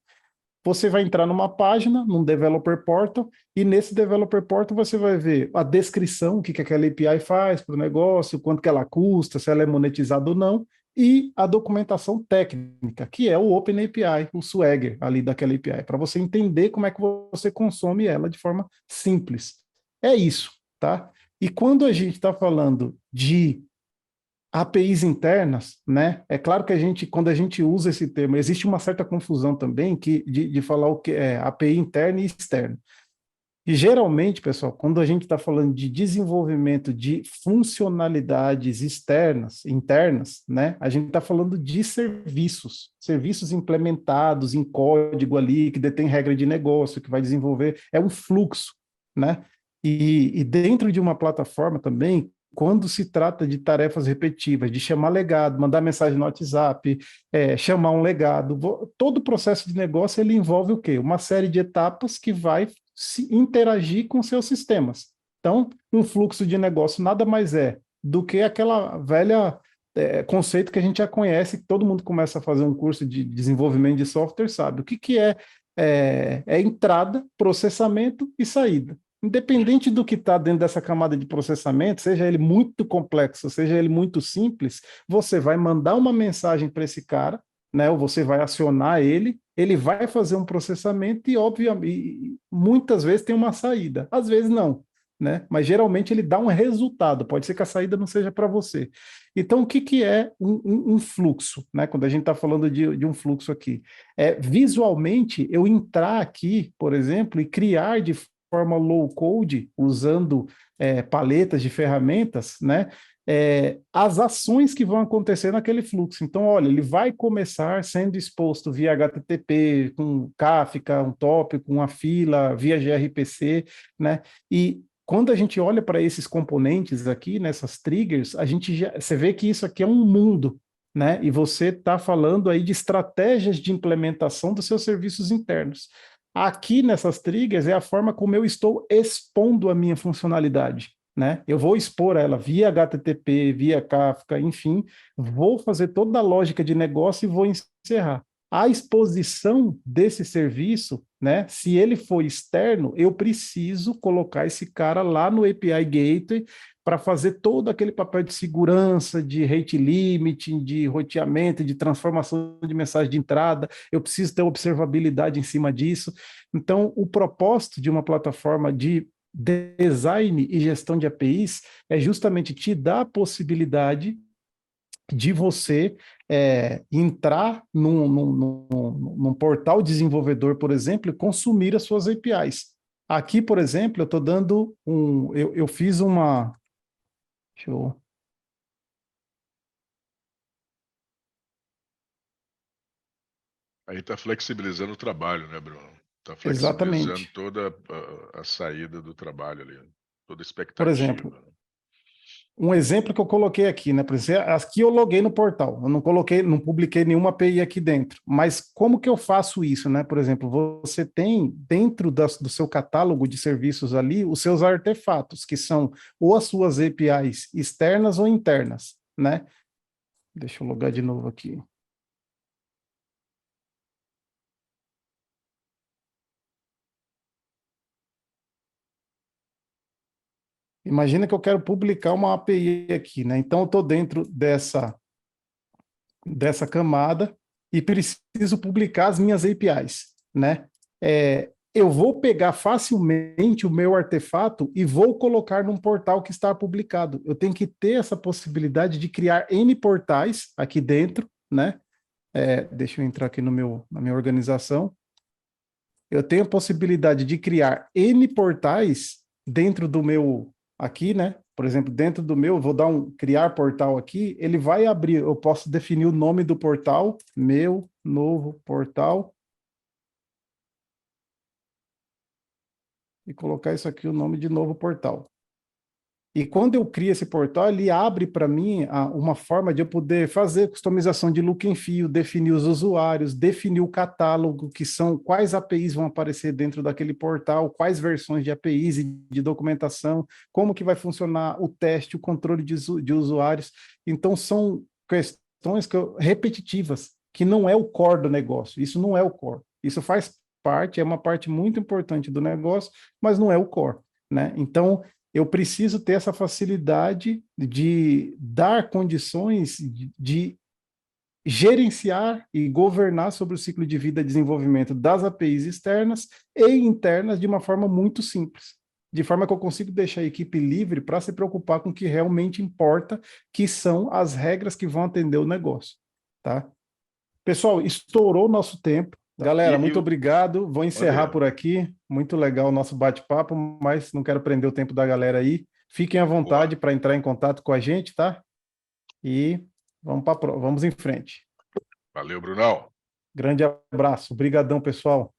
[SPEAKER 1] Você vai entrar numa página, num Developer Portal, e nesse Developer Portal você vai ver a descrição, o que que aquela API faz para o negócio, quanto que ela custa, se ela é monetizada ou não, e a documentação técnica, que é o Open API, o Swagger ali daquela API, para você entender como é que você consome ela de forma simples. É isso, tá? E quando a gente está falando de APIs internas, né? É claro que quando a gente usa esse termo, existe uma certa confusão também de falar o que é API interna e externa. E geralmente, pessoal, quando a gente está falando de desenvolvimento de funcionalidades externas, internas, né? A gente está falando de serviços implementados em código ali, que detém regra de negócio, que vai desenvolver, é um fluxo, né? E dentro de uma plataforma também, quando se trata de tarefas repetitivas, de chamar legado, mandar mensagem no WhatsApp, chamar um legado, todo o processo de negócio ele envolve o quê? Uma série de etapas que vai se interagir com seus sistemas. Então, um fluxo de negócio nada mais é do que aquela velha conceito que a gente já conhece, que todo mundo começa a fazer um curso de desenvolvimento de software, sabe? O que, que é entrada, processamento e saída. Independente do que está dentro dessa camada de processamento, seja ele muito complexo, seja ele muito simples, você vai mandar uma mensagem para esse cara, né? Ou você vai acionar ele, ele vai fazer um processamento e, obviamente, muitas vezes tem uma saída, às vezes não, né? Mas geralmente ele dá um resultado, pode ser que a saída não seja para você. Então, o que, que é um fluxo, né? Quando a gente está falando de um fluxo aqui, visualmente eu entrar aqui, por exemplo, e criar de forma low code, usando paletas de ferramentas, né? As ações que vão acontecer naquele fluxo. Então, olha, ele vai começar sendo exposto via HTTP, com Kafka, um tópico, uma fila, via gRPC, né? E quando a gente olha para esses componentes aqui, nessas triggers, você vê que isso aqui é um mundo, né? E você está falando aí de estratégias de implementação dos seus serviços internos. Aqui nessas triggers é a forma como eu estou expondo a minha funcionalidade. né? Eu vou expor ela via HTTP, via Kafka, enfim, vou fazer toda a lógica de negócio e vou encerrar. A exposição desse serviço, né? Se ele for externo, eu preciso colocar esse cara lá no API Gateway para fazer todo aquele papel de segurança, de rate limiting, de roteamento, de transformação de mensagem de entrada. Eu preciso ter observabilidade em cima disso. Então, o propósito de uma plataforma de design e gestão de APIs é justamente te dar a possibilidade de você entrar num portal desenvolvedor, por exemplo, e consumir as suas APIs. Aqui, por exemplo, eu estou dando eu fiz uma. Deixa eu.
[SPEAKER 2] Aí está flexibilizando o trabalho, né, Bruno? Está flexibilizando
[SPEAKER 1] Exatamente.
[SPEAKER 2] toda a saída do trabalho ali, toda a
[SPEAKER 1] Por exemplo,
[SPEAKER 2] expectativa.
[SPEAKER 1] um exemplo que eu coloquei aqui, né? Por exemplo, aqui eu loguei no portal, eu não coloquei, não publiquei nenhuma API aqui dentro. Mas como que eu faço isso, né? Por exemplo, você tem dentro do seu catálogo de serviços ali os seus artefatos, que são ou as suas APIs externas ou internas, né? Deixa eu logar de novo aqui. Imagina que eu quero publicar uma API aqui, né? Então eu estou dentro dessa camada e preciso publicar as minhas APIs, né? Eu vou pegar facilmente o meu artefato e vou colocar num portal que está publicado. Eu tenho que ter essa possibilidade de criar N portais aqui dentro, né? Deixa eu entrar aqui na minha organização. Eu tenho a possibilidade de criar N portais dentro do meu aqui, né? Por exemplo, dentro do meu, vou dar criar portal aqui, ele vai abrir, eu posso definir o nome do portal, meu novo portal, e colocar isso aqui o nome de novo portal. E quando eu crio esse portal, ele abre para mim uma forma de eu poder fazer customização de look and feel, definir os usuários, definir o catálogo, que são quais APIs vão aparecer dentro daquele portal, quais versões de APIs e de documentação, como que vai funcionar o teste, o controle de usuários. Então, são questões repetitivas, que não é o core do negócio. Isso não é o core. Isso faz parte, é uma parte muito importante do negócio, mas não é o core, né? Então, eu preciso ter essa facilidade de dar condições de gerenciar e governar sobre o ciclo de vida e desenvolvimento das APIs externas e internas de uma forma muito simples, de forma que eu consigo deixar a equipe livre para se preocupar com o que realmente importa, que são as regras que vão atender o negócio, tá? Pessoal, estourou o nosso tempo.
[SPEAKER 2] Tá.
[SPEAKER 1] Galera, muito obrigado. Vou
[SPEAKER 2] Olha
[SPEAKER 1] encerrar
[SPEAKER 2] aí.
[SPEAKER 1] por aqui. Muito legal o nosso bate-papo, mas não quero prender o tempo da galera aí. Fiquem à vontade
[SPEAKER 2] Boa.
[SPEAKER 1] para entrar em contato com a gente, tá? E vamos em frente.
[SPEAKER 2] Valeu, Brunão.
[SPEAKER 1] Grande abraço. Obrigadão, pessoal.